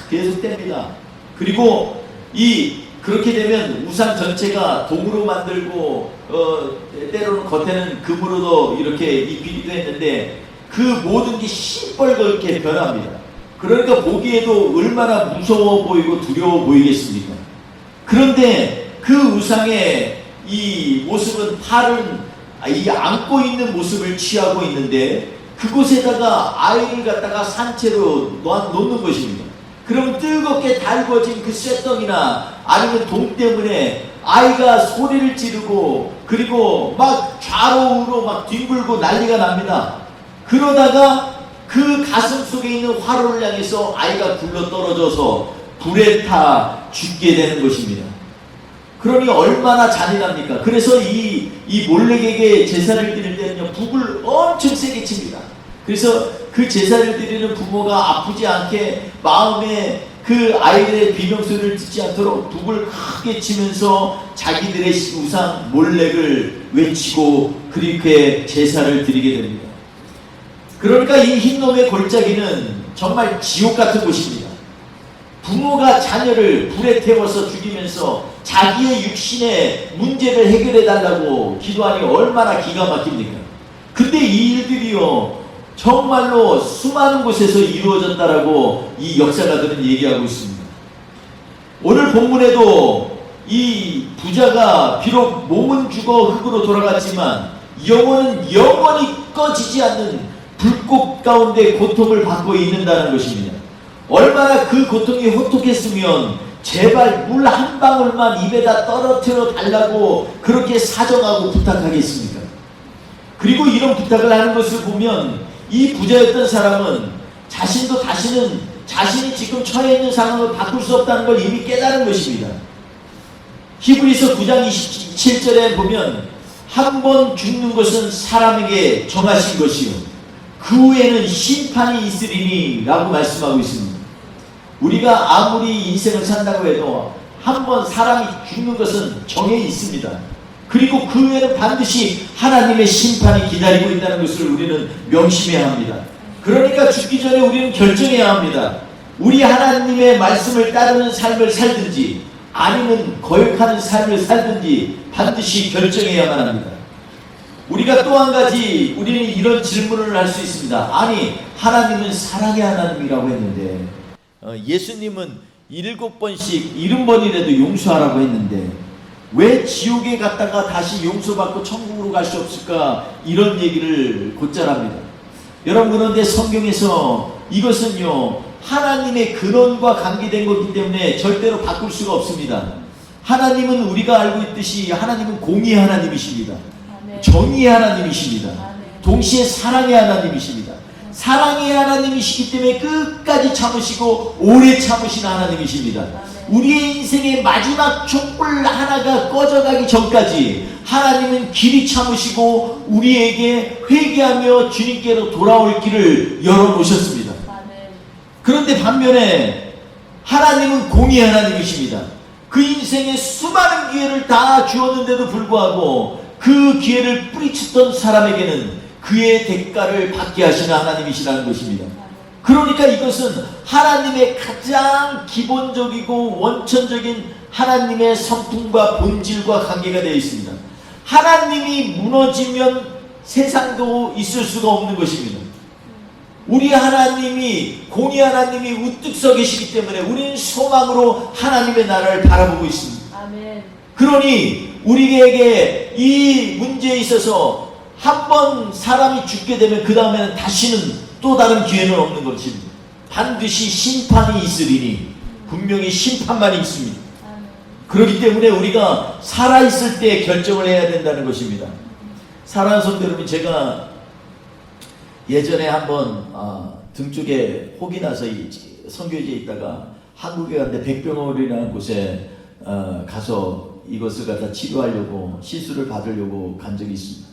계속 뗍니다. 그리고 그렇게 되면 우상 전체가 동으로 만들고 때로는 겉에는 금으로도 이렇게 입히기도 했는데, 그 모든 게 시뻘겋게 변합니다. 그러니까 보기에도 얼마나 무서워 보이고 두려워 보이겠습니까? 그런데 그 우상의 이 모습은 이 안고 있는 모습을 취하고 있는데, 그곳에다가 아이를 갖다가 산채로 놓는 것입니다. 그러면 뜨겁게 달궈진 그 쇳덩이나 아니면 동 때문에 아이가 소리를 지르고, 그리고 막 좌우로 막 뒹굴고 난리가 납니다. 그러다가 그 가슴 속에 있는 화로를 향해서 아이가 굴러 떨어져서 불에 타 죽게 되는 것입니다. 그러니 얼마나 잔인합니까? 그래서 이 몰렉에게 제사를 드릴 때는요, 북을 엄청 세게 칩니다. 그래서 그 제사를 드리는 부모가 아프지 않게 마음에 그 아이들의 비명소리를 듣지 않도록 북을 크게 치면서 자기들의 우상 몰렉을 외치고 그렇게 제사를 드리게 됩니다. 그러니까 이 흰놈의 골짜기는 정말 지옥 같은 곳입니다. 부모가 자녀를 불에 태워서 죽이면서 자기의 육신의 문제를 해결해 달라고 기도하니 얼마나 기가 막힙니까? 근데 이 일들이요, 정말로 수많은 곳에서 이루어졌다라고 이 역사가들은 얘기하고 있습니다. 오늘 본문에도 이 부자가 비록 몸은 죽어 흙으로 돌아갔지만 영혼은 영원히 꺼지지 않는 불꽃 가운데 고통을 받고 있는다는 것입니다. 얼마나 그 고통이 호통했으면 제발 물 한 방울만 입에다 떨어뜨려 달라고 그렇게 사정하고 부탁하겠습니까? 그리고 이런 부탁을 하는 것을 보면 이 부자였던 사람은 자신도 다시는 자신이 지금 처해 있는 상황을 바꿀 수 없다는 걸 이미 깨달은 것입니다. 히브리서 9장 27절에 보면 한 번 죽는 것은 사람에게 정하신 것이요 그 후에는 심판이 있으리니 라고 말씀하고 있습니다. 우리가 아무리 인생을 산다고 해도 한 번 사람이 죽는 것은 정해 있습니다. 그리고 그 후에는 반드시 하나님의 심판이 기다리고 있다는 것을 우리는 명심해야 합니다. 그러니까 죽기 전에 우리는 결정해야 합니다. 우리 하나님의 말씀을 따르는 삶을 살든지 아니면 거역하는 삶을 살든지 반드시 결정해야만 합니다. 우리가 또 한 가지 우리는 이런 질문을 할 수 있습니다. 아니, 하나님은 사랑의 하나님이라고 했는데 예수님은 7번씩 70번이라도 용서하라고 했는데 왜 지옥에 갔다가 다시 용서받고 천국으로 갈 수 없을까? 이런 얘기를 곧잘 합니다. 여러분, 그런데 성경에서 이것은요 하나님의 근원과 관계된 것이기 때문에 절대로 바꿀 수가 없습니다. 하나님은 우리가 알고 있듯이 하나님은 공의의 하나님이십니다. 정의의 하나님이십니다. 동시에 사랑의 하나님이십니다. 사랑의 하나님이시기 때문에 끝까지 참으시고 오래 참으시는 하나님이십니다. 우리의 인생의 마지막 촛불 하나가 꺼져가기 전까지 하나님은 길이 참으시고 우리에게 회개하며 주님께로 돌아올 길을 열어놓으셨습니다. 그런데 반면에 하나님은 공의의 하나님이십니다. 그 인생에 수많은 기회를 다 주었는데도 불구하고 그 기회를 뿌리쳤던 사람에게는 그의 대가를 받게 하시는 하나님이시라는 것입니다. 그러니까 이것은 하나님의 가장 기본적이고 원천적인 하나님의 성품과 본질과 관계가 되어 있습니다. 하나님이 무너지면 세상도 있을 수가 없는 것입니다. 우리 하나님이 공의 하나님이 우뚝 서 계시기 때문에 우리는 소망으로 하나님의 나라를 바라보고 있습니다. 아멘. 그러니 우리에게 이 문제에 있어서 한 번 사람이 죽게 되면 그 다음에는 다시는 또 다른 기회는 없는 것입니다. 반드시 심판이 있으리니 분명히 심판만이 있습니다. 그렇기 때문에 우리가 살아있을 때 결정을 해야 된다는 것입니다. 사랑하는 성도 여러분, 제가 예전에 한번 등 쪽에 혹이 나서 선교지에 있다가 한국에 갔는데 백병홀이라는 곳에 가서 이것을 갖다 치료하려고 시술을 받으려고 간 적이 있습니다.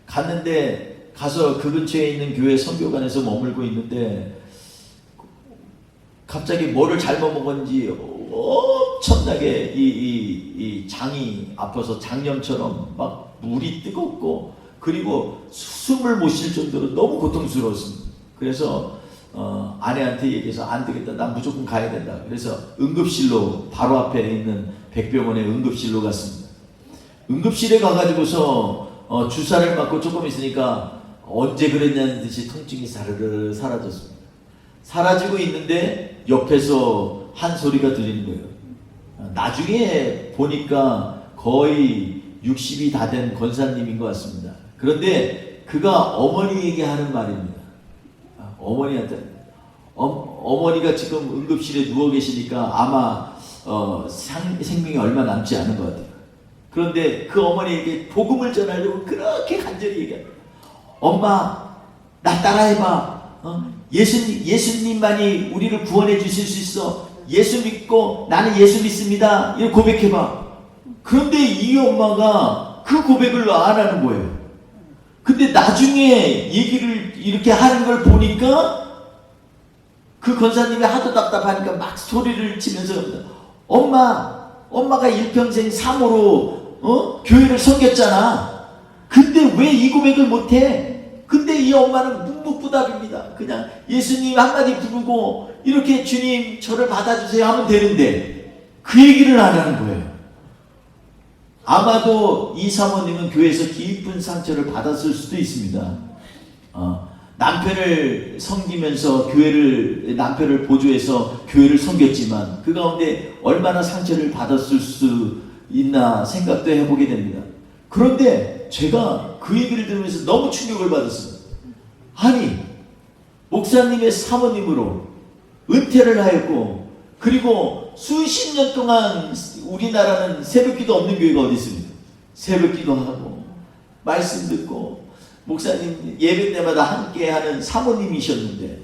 갔는데 가서 그 근처에 있는 교회 선교관에서 머물고 있는데 갑자기 뭐를 잘못 먹었는지 엄청나게 이 장이 아파서 장염처럼 막 물이 뜨겁고 그리고 숨을 못 쉴 정도로 너무 고통스러웠습니다. 그래서 아내한테 얘기해서 안 되겠다, 난 무조건 가야 된다. 그래서 응급실로 바로 앞에 있는 백병원의 응급실로 갔습니다. 응급실에 가가지고서 주사를 맞고 조금 있으니까 언제 그랬냐는 듯이 통증이 사르르 사라졌습니다. 사라지고 있는데 옆에서 한 소리가 들리는 거예요. 나중에 보니까 거의 60이 다 된 권사님인 것 같습니다. 그런데 그가 어머니에게 하는 말입니다. 어머니한테 어머니가 지금 응급실에 누워 계시니까 아마 생명이 얼마 남지 않은 것 같아요. 그런데 그 어머니에게 복음을 전하려고 그렇게 간절히 얘기합니다. 엄마, 나 따라해봐. 예수님만이 우리를 구원해 주실 수 있어. 예수 믿고 나는 예수 믿습니다. 이렇게 고백해봐. 그런데 이 엄마가 그 고백을 안 하는 거예요. 근데 나중에 얘기를 이렇게 하는 걸 보니까 그 권사님이 하도 답답하니까 막 소리를 치면서 엄마가 일평생 사모로 교회를 섬겼잖아. 근데 왜 이 고백을 못해? 근데 이 엄마는 묵묵부답입니다. 그냥 예수님 한마디 부르고 이렇게 주님 저를 받아주세요 하면 되는데 그 얘기를 안 하는 거예요. 아마도 이 사모님은 교회에서 깊은 상처를 받았을 수도 있습니다. 남편을 섬기면서 남편을 보조해서 교회를 섬겼지만 그 가운데 얼마나 상처를 받았을 수 있나 생각도 해보게 됩니다. 그런데 제가 그 얘기를 들으면서 너무 충격을 받았습니다. 아니, 목사님의 사모님으로 은퇴를 하였고 그리고 수십 년 동안 우리나라는 새벽기도 없는 교회가 어디 있습니까? 새벽기도 하고 말씀 듣고 목사님 예배 때마다 함께하는 사모님이셨는데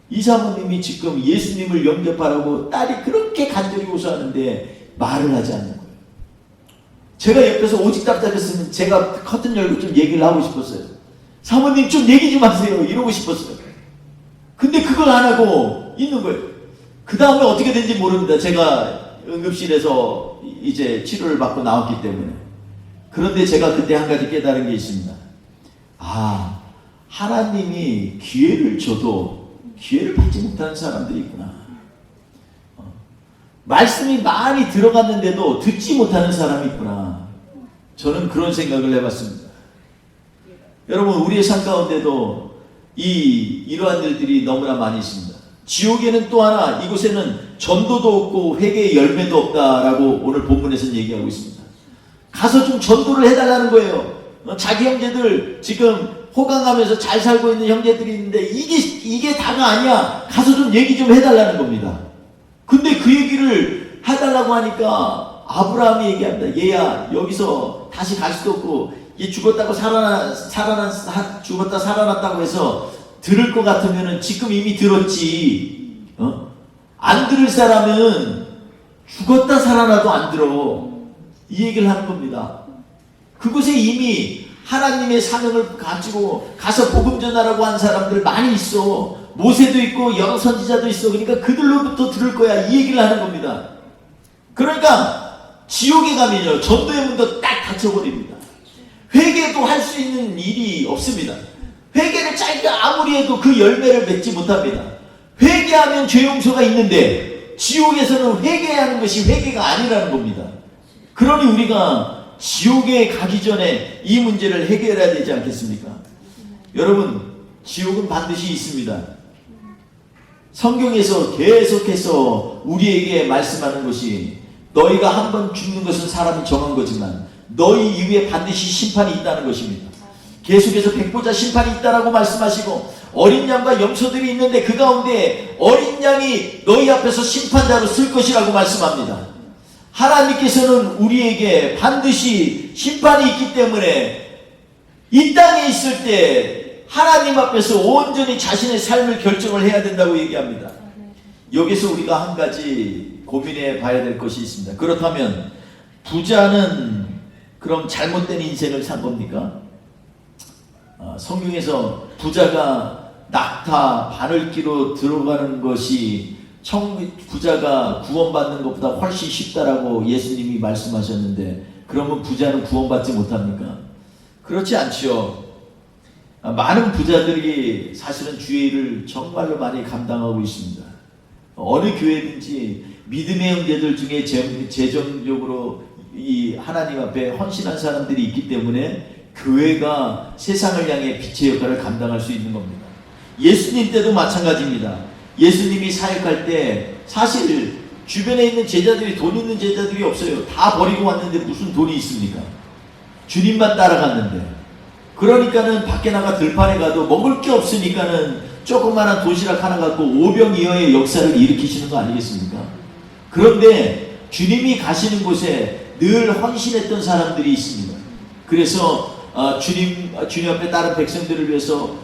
이 사모님이 지금 예수님을 영접하라고 딸이 그렇게 간절히 호소하는데 말을 하지 않는 거예요. 제가 옆에서 오직 답답했으면 제가 커튼 열고 좀 얘기를 하고 싶었어요. 사모님 좀 얘기 좀 하세요. 이러고 싶었어요. 근데 그걸 안 하고 있는 거예요. 그 다음에 어떻게 된지 모릅니다. 제가 응급실에서 이제 치료를 받고 나왔기 때문에. 그런데 제가 그때 한 가지 깨달은 게 있습니다. 하나님이 기회를 줘도 기회를 받지 못하는 사람들이 있구나. 말씀이 많이 들어갔는데도 듣지 못하는 사람이 있구나. 저는 그런 생각을 해봤습니다. 여러분, 우리의 삶 가운데도 이러한 일들이 너무나 많이 있습니다. 지옥에는 또 하나, 이곳에는 전도도 없고 회개의 열매도 없다라고 오늘 본문에서는 얘기하고 있습니다. 가서 좀 전도를 해달라는 거예요. 자기 형제들 지금 호강하면서 잘 살고 있는 형제들이 있는데 이게 다가 아니야. 가서 좀 얘기 좀 해달라는 겁니다. 근데 그 얘기를 해달라고 하니까 아브라함이 얘기합니다. 얘야, 여기서 다시 갈 수도 없고 얘 죽었다 살아났다고 해서 들을 것 같으면은 지금 이미 들었지. 안 들을 사람은 죽었다 살아나도 안 들어. 이 얘기를 하는 겁니다. 그곳에 이미 하나님의 사명을 가지고 가서 복음 전하라고 한 사람들 많이 있어. 모세도 있고 여러 선지자도 있어. 그러니까 그들로부터 들을 거야. 이 얘기를 하는 겁니다. 그러니까 지옥에 가면요, 전도의 문도 딱 닫혀버립니다. 회개도 할 수 있는 일이 없습니다. 회개를 자기가 아무리 해도 그 열매를 맺지 못합니다. 회개하면 죄 용서가 있는데 지옥에서는 회개해야 하는 것이 회개가 아니라는 겁니다. 그러니 우리가 지옥에 가기 전에 이 문제를 해결해야 되지 않겠습니까? 여러분, 지옥은 반드시 있습니다. 성경에서 계속해서 우리에게 말씀하는 것이 너희가 한 번 죽는 것은 사람이 정한 거지만 너희 이후에 반드시 심판이 있다는 것입니다. 계속해서 백보자 심판이 있다라고 말씀하시고 어린 양과 염소들이 있는데 그 가운데 어린 양이 너희 앞에서 심판자로 쓸 것이라고 말씀합니다. 하나님께서는 우리에게 반드시 심판이 있기 때문에 이 땅에 있을 때 하나님 앞에서 온전히 자신의 삶을 결정을 해야 된다고 얘기합니다. 여기서 우리가 한 가지 고민해 봐야 될 것이 있습니다. 그렇다면 부자는 그럼 잘못된 인생을 산 겁니까? 성경에서 부자가 낙타 바늘기로 들어가는 것이 부자가 구원받는 것보다 훨씬 쉽다라고 예수님이 말씀하셨는데, 그러면 부자는 구원받지 못합니까? 그렇지 않지요. 많은 부자들이 사실은 주의 일을 정말로 많이 감당하고 있습니다. 어느 교회든지 믿음의 형제들 중에 재정적으로 이 하나님 앞에 헌신한 사람들이 있기 때문에 교회가 세상을 향해 빛의 역할을 감당할 수 있는 겁니다. 예수님 때도 마찬가지입니다. 예수님이 사역할 때 사실 주변에 있는 제자들이, 돈 있는 제자들이 없어요. 다 버리고 왔는데 무슨 돈이 있습니까? 주님만 따라갔는데. 그러니까는 밖에 나가 들판에 가도 먹을 게 없으니까는 조그마한 도시락 하나 갖고 오병이어의 역사를 일으키시는 거 아니겠습니까? 그런데 주님이 가시는 곳에 늘 헌신했던 사람들이 있습니다. 그래서 주님 앞에 다른 백성들을 위해서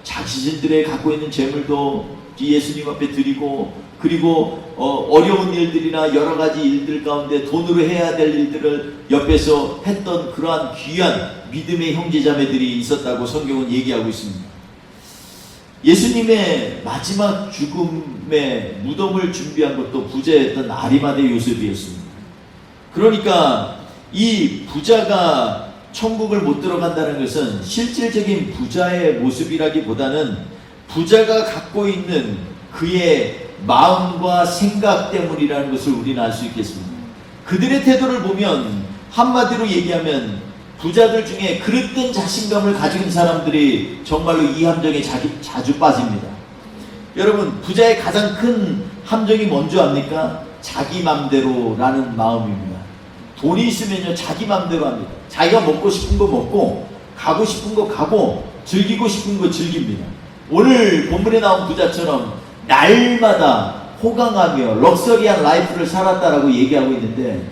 자신들의 갖고 있는 재물도 예수님 앞에 드리고, 그리고 어려운 일들이나 여러 가지 일들 가운데 돈으로 해야 될 일들을 옆에서 했던 그러한 귀한 믿음의 형제자매들이 있었다고 성경은 얘기하고 있습니다. 예수님의 마지막 죽음의 무덤을 준비한 것도 부자였던 아리마대 요셉이었습니다. 그러니까 이 부자가 천국을 못 들어간다는 것은 실질적인 부자의 모습이라기보다는 부자가 갖고 있는 그의 마음과 생각 때문이라는 것을 우리는 알 수 있겠습니다. 그들의 태도를 보면 한마디로 얘기하면 부자들 중에 그릇된 자신감을 가진 사람들이 정말로 이 함정에 자주 빠집니다. 여러분, 부자의 가장 큰 함정이 뭔지 압니까? 자기 맘대로라는 마음입니다. 돈이 있으면요, 자기 맘대로 합니다. 자기가 먹고 싶은 거 먹고, 가고 싶은 거 가고, 즐기고 싶은 거 즐깁니다. 오늘 본문에 나온 부자처럼 날마다 호강하며 럭셔리한 라이프를 살았다라고 얘기하고 있는데,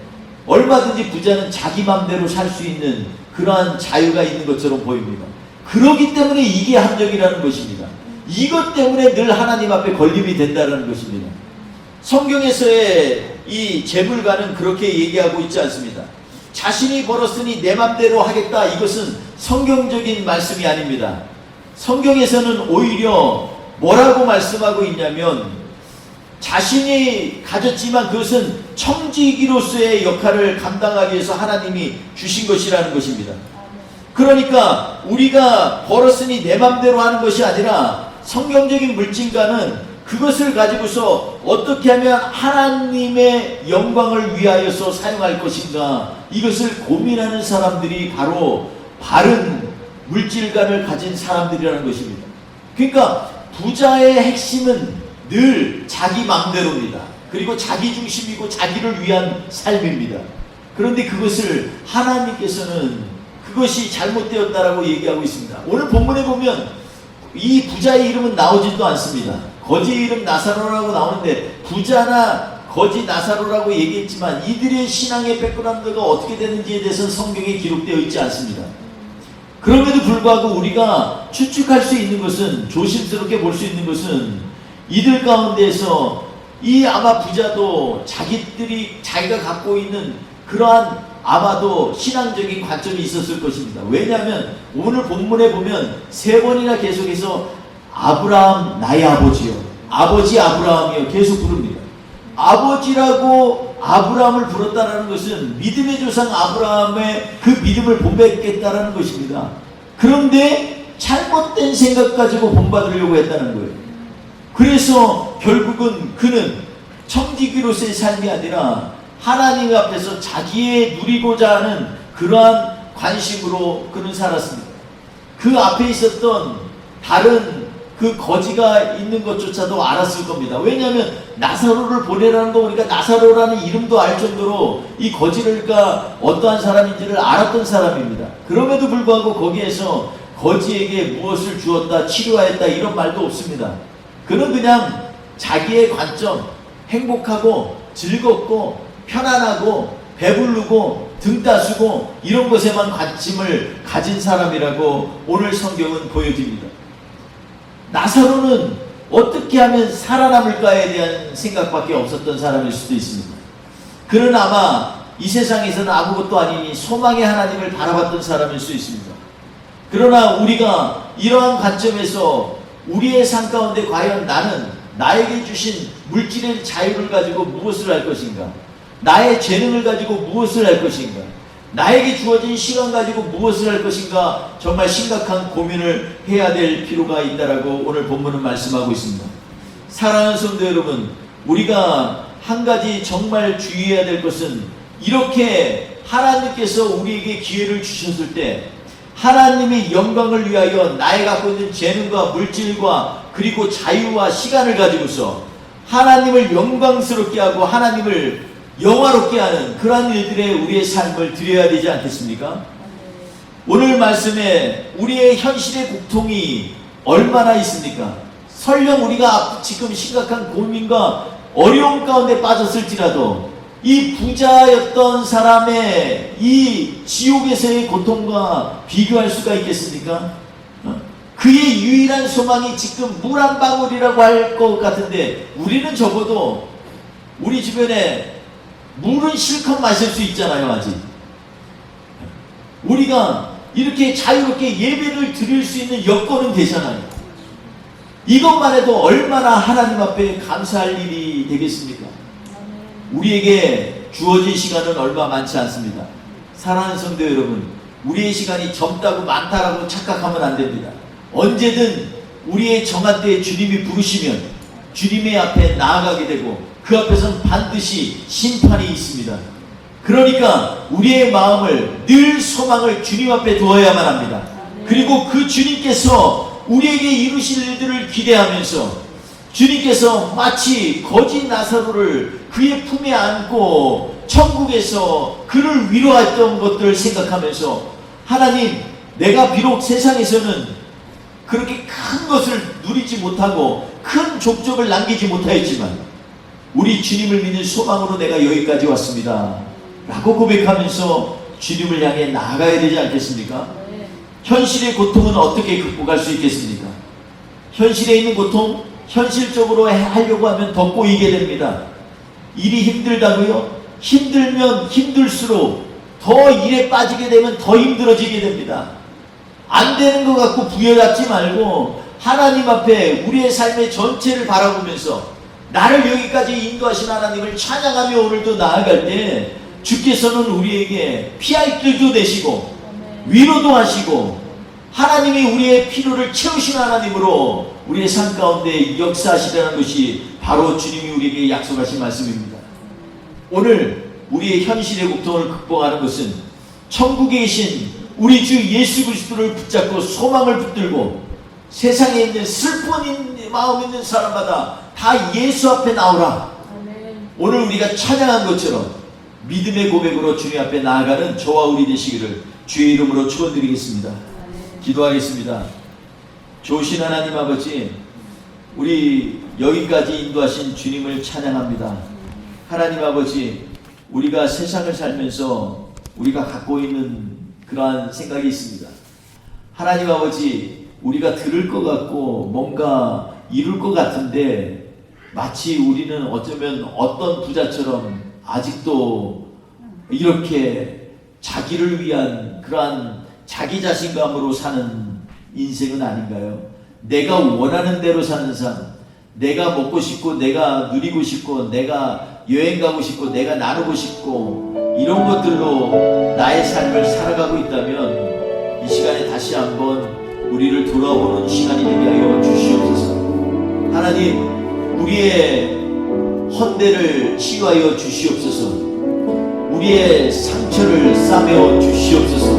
얼마든지 부자는 자기 맘대로 살 수 있는 그러한 자유가 있는 것처럼 보입니다. 그렇기 때문에 이게 함정이라는 것입니다. 이것 때문에 늘 하나님 앞에 걸림이 된다는 것입니다. 성경에서의 이 재물가는 그렇게 얘기하고 있지 않습니다. 자신이 벌었으니 내 맘대로 하겠다, 이것은 성경적인 말씀이 아닙니다. 성경에서는 오히려 뭐라고 말씀하고 있냐면, 자신이 가졌지만 그것은 청지기로서의 역할을 감당하기 위해서 하나님이 주신 것이라는 것입니다. 그러니까 우리가 벌었으니 내 맘대로 하는 것이 아니라, 성경적인 물질가는 그것을 가지고서 어떻게 하면 하나님의 영광을 위하여서 사용할 것인가, 이것을 고민하는 사람들이 바로 바른 물질관을 가진 사람들이라는 것입니다. 그러니까 부자의 핵심은 늘 자기 맘대로입니다. 그리고 자기 중심이고 자기를 위한 삶입니다. 그런데 그것을 하나님께서는 그것이 잘못되었다라고 얘기하고 있습니다. 오늘 본문에 보면 이 부자의 이름은 나오지도 않습니다. 거지 이름 나사로라고 나오는데, 부자나 거지 나사로라고 얘기했지만 이들의 신앙의 백그라운드가 어떻게 되는지에 대해서는 성경에 기록되어 있지 않습니다. 그럼에도 불구하고 우리가 추측할 수 있는 것은, 조심스럽게 볼 수 있는 것은, 이들 가운데서 이 아마 부자도 자기가 갖고 있는 그러한 아마도 신앙적인 관점이 있었을 것입니다. 왜냐하면 오늘 본문에 보면 3번이나 계속해서 아브라함 나의 아버지요, 아버지 아브라함이요 계속 부릅니다. 아버지라고 아브라함을 불렀다라는 것은 믿음의 조상 아브라함의 그 믿음을 본받겠다라는 것입니다. 그런데 잘못된 생각 가지고 본받으려고 했다는 거예요. 그래서 결국은 그는 청지기로서의 삶이 아니라 하나님 앞에서 자기의 누리고자 하는 그러한 관심으로 그는 살았습니다. 그 앞에 있었던 다른 그 거지가 있는 것조차도 알았을 겁니다. 왜냐하면 나사로를 보내라는 거 보니까 나사로라는 이름도 알 정도로 이 거지가 어떠한 사람인지를 알았던 사람입니다. 그럼에도 불구하고 거기에서 거지에게 무엇을 주었다, 치료하였다 이런 말도 없습니다. 그는 그냥 자기의 관점, 행복하고 즐겁고 편안하고 배부르고 등 따스고 이런 것에만 관심을 가진 사람이라고 오늘 성경은 보여줍니다. 나사로는 어떻게 하면 살아남을까에 대한 생각밖에 없었던 사람일 수도 있습니다. 그는 아마 이 세상에서는 아무것도 아니니 소망의 하나님을 바라봤던 사람일 수 있습니다. 그러나 우리가 이러한 관점에서 우리의 삶 가운데 과연 나는 나에게 주신 물질의 자유를 가지고 무엇을 할 것인가? 나의 재능을 가지고 무엇을 할 것인가? 나에게 주어진 시간 가지고 무엇을 할 것인가? 정말 심각한 고민을 해야 될 필요가 있다라고 오늘 본문은 말씀하고 있습니다. 사랑하는 성도 여러분, 우리가 한 가지 정말 주의해야 될 것은 이렇게 하나님께서 우리에게 기회를 주셨을 때 하나님의 영광을 위하여 나의 갖고 있는 재능과 물질과 그리고 자유와 시간을 가지고서 하나님을 영광스럽게 하고 하나님을 영화롭게 하는 그러한 일들에 우리의 삶을 드려야 되지 않겠습니까? 오늘 말씀에 우리의 현실의 고통이 얼마나 있습니까? 설령 우리가 지금 심각한 고민과 어려움 가운데 빠졌을지라도 이 부자였던 사람의 이 지옥에서의 고통과 비교할 수가 있겠습니까? 그의 유일한 소망이 지금 물 한 방울이라고 할 것 같은데 우리는 적어도 우리 주변에 물은 실컷 마실 수 있잖아요. 아직 우리가 이렇게 자유롭게 예배를 드릴 수 있는 여건은 되잖아요. 이것만 해도 얼마나 하나님 앞에 감사할 일이 되겠습니까? 우리에게 주어진 시간은 얼마 많지 않습니다. 사랑하는 성도 여러분, 우리의 시간이 젊다고 많다라고 착각하면 안 됩니다. 언제든 우리의 정한 때에 주님이 부르시면 주님의 앞에 나아가게 되고 그 앞에서는 반드시 심판이 있습니다. 그러니까 우리의 마음을 늘 소망을 주님 앞에 두어야만 합니다. 그리고 그 주님께서 우리에게 이루실 일들을 기대하면서 주님께서 마치 거지 나사로를 그의 품에 안고 천국에서 그를 위로했던 것들을 생각하면서 하나님, 내가 비록 세상에서는 그렇게 큰 것을 누리지 못하고 큰 족적을 남기지 못하였지만 우리 주님을 믿는 소망으로 내가 여기까지 왔습니다 라고 고백하면서 주님을 향해 나아가야 되지 않겠습니까? 현실의 고통은 어떻게 극복할 수 있겠습니까? 현실에 있는 고통, 현실적으로 하려고 하면 더 꼬이게 됩니다. 일이 힘들다고요? 힘들면 힘들수록 더 일에 빠지게 되면 더 힘들어지게 됩니다. 안 되는 것 같고 부여잡지 말고 하나님 앞에 우리의 삶의 전체를 바라보면서 나를 여기까지 인도하신 하나님을 찬양하며 오늘도 나아갈 때 주께서는 우리에게 피할 길도 되시고 위로도 하시고 하나님이 우리의 필요를 채우신 하나님으로 우리의 삶 가운데 역사하시라는 것이 바로 주님이 우리에게 약속하신 말씀입니다. 오늘 우리의 현실의 고통을 극복하는 것은 천국에 계신 우리 주 예수 그리스도를 붙잡고 소망을 붙들고 세상에 있는 슬픈 마음 있는 사람마다 다 예수 앞에 나오라. 오늘 우리가 찬양한 것처럼 믿음의 고백으로 주님 앞에 나아가는 저와 우리 되시기를 주의 이름으로 축원드리겠습니다. 기도하겠습니다. 좋으신 하나님 아버지, 우리 여기까지 인도하신 주님을 찬양합니다. 하나님 아버지, 우리가 세상을 살면서 우리가 갖고 있는 그러한 생각이 있습니다. 하나님 아버지, 우리가 들을 것 같고 뭔가 이룰 것 같은데 마치 우리는 어쩌면 어떤 부자처럼 아직도 이렇게 자기를 위한 그러한 자기 자신감으로 사는 인생은 아닌가요? 내가 원하는 대로 사는 삶, 내가 먹고 싶고 내가 누리고 싶고 내가 여행 가고 싶고 내가 나누고 싶고 이런 것들로 나의 삶을 살아가고 있다면 이 시간에 다시 한번 우리를 돌아보는 시간이 되게 하여 주시옵소서. 하나님, 우리의 헌대를 치유하여 주시옵소서. 우리의 상처를 싸매어 주시옵소서.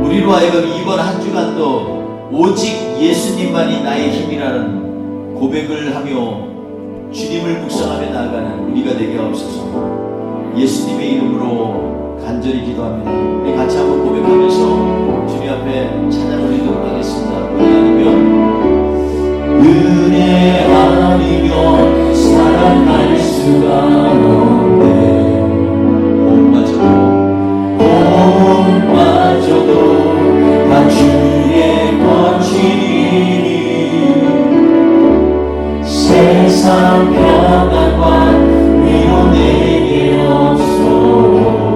우리로 하여금 이번 한 주간도 오직 예수님만이 나의 힘이라는 고백을 하며 주님을 묵상하며 나아가는 우리가 되게 하옵소서. 예수님의 이름으로 간절히 기도합니다. 우리 같이 한번 고백하면서 주님 앞에 찬양 올리도록 하겠습니다. 은혜 아니면 살아갈 수가 없네. 몸마저도 다 주의 것이니 세상 평안과 위로 내게 없소.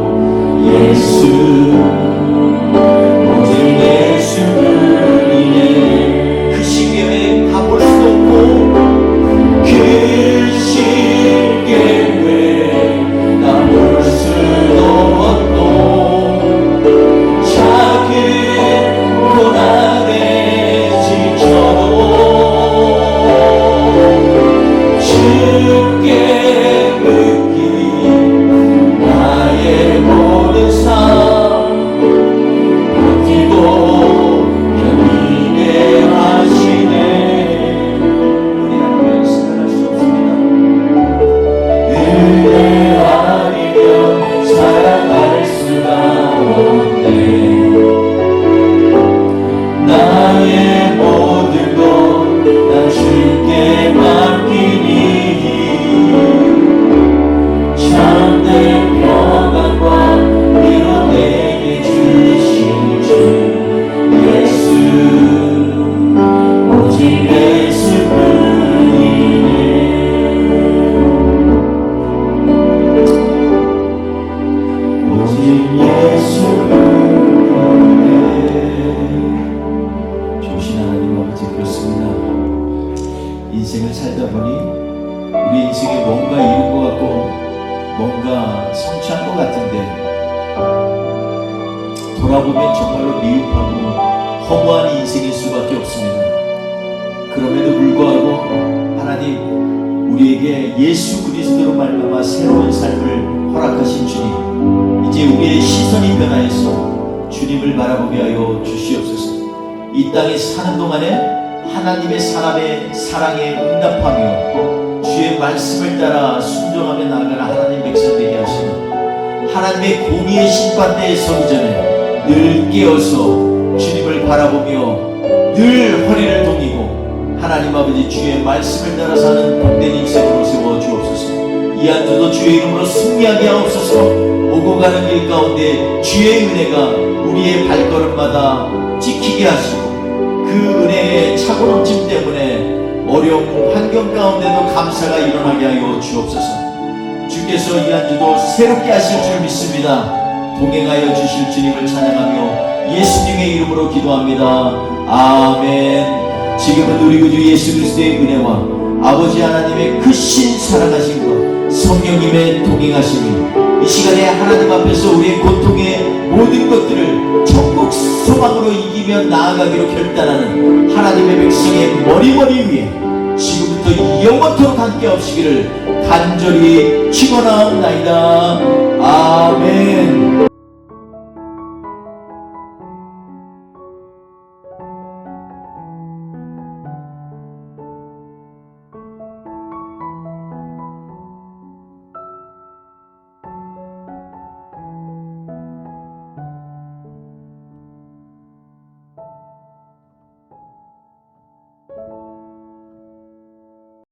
뭔가 성취한 것 같은데 돌아보면 정말로 미흡하고 허무한 인생일 수밖에 없습니다. 그럼에도 불구하고 하나님 우리에게 예수 그리스도로 말미암아 새로운 삶을 허락하신 주님, 이제 우리의 시선이 변화해서 주님을 바라보게 하여 주시옵소서. 이 땅에 사는 동안에 하나님의 사람의 사랑에 응답하며 주의 말씀을 따라 순종하며 나아가는 하나님 백성 되게 하시니 하나님의 공의의 심판대에 서기 전에 늘 깨어서 주님을 바라보며 늘 허리를 동이고 하나님 아버지 주의 말씀을 따라 사는 복된 인생으로 세워 주옵소서. 이 한 주도 주의 이름으로 승리하게 하옵소서. 오고 가는 길 가운데 주의 은혜가 우리의 발걸음마다 지키게 하시고 그 은혜의 차고 넘침 때문에 어려운 환경 가운데도 감사가 일어나게 하여 주옵소서. 주께서 이 한 주도 새롭게 하실 줄 믿습니다. 동행하여 주실 주님을 찬양하며 예수님의 이름으로 기도합니다. 아멘. 지금은 우리 구주 예수 그리스도의 은혜와 아버지 하나님의 크신 사랑하심과 성령님의 동행하심이 이 시간에 하나님 앞에서 우리의 고통의 모든 것들을 천국 소망으로 이기며 나아가기로 결단하는 하나님의 백성의 머리머리 위에 지금부터 영원토록 함께 없시기를 간절히 축원하옵나이다. 아멘.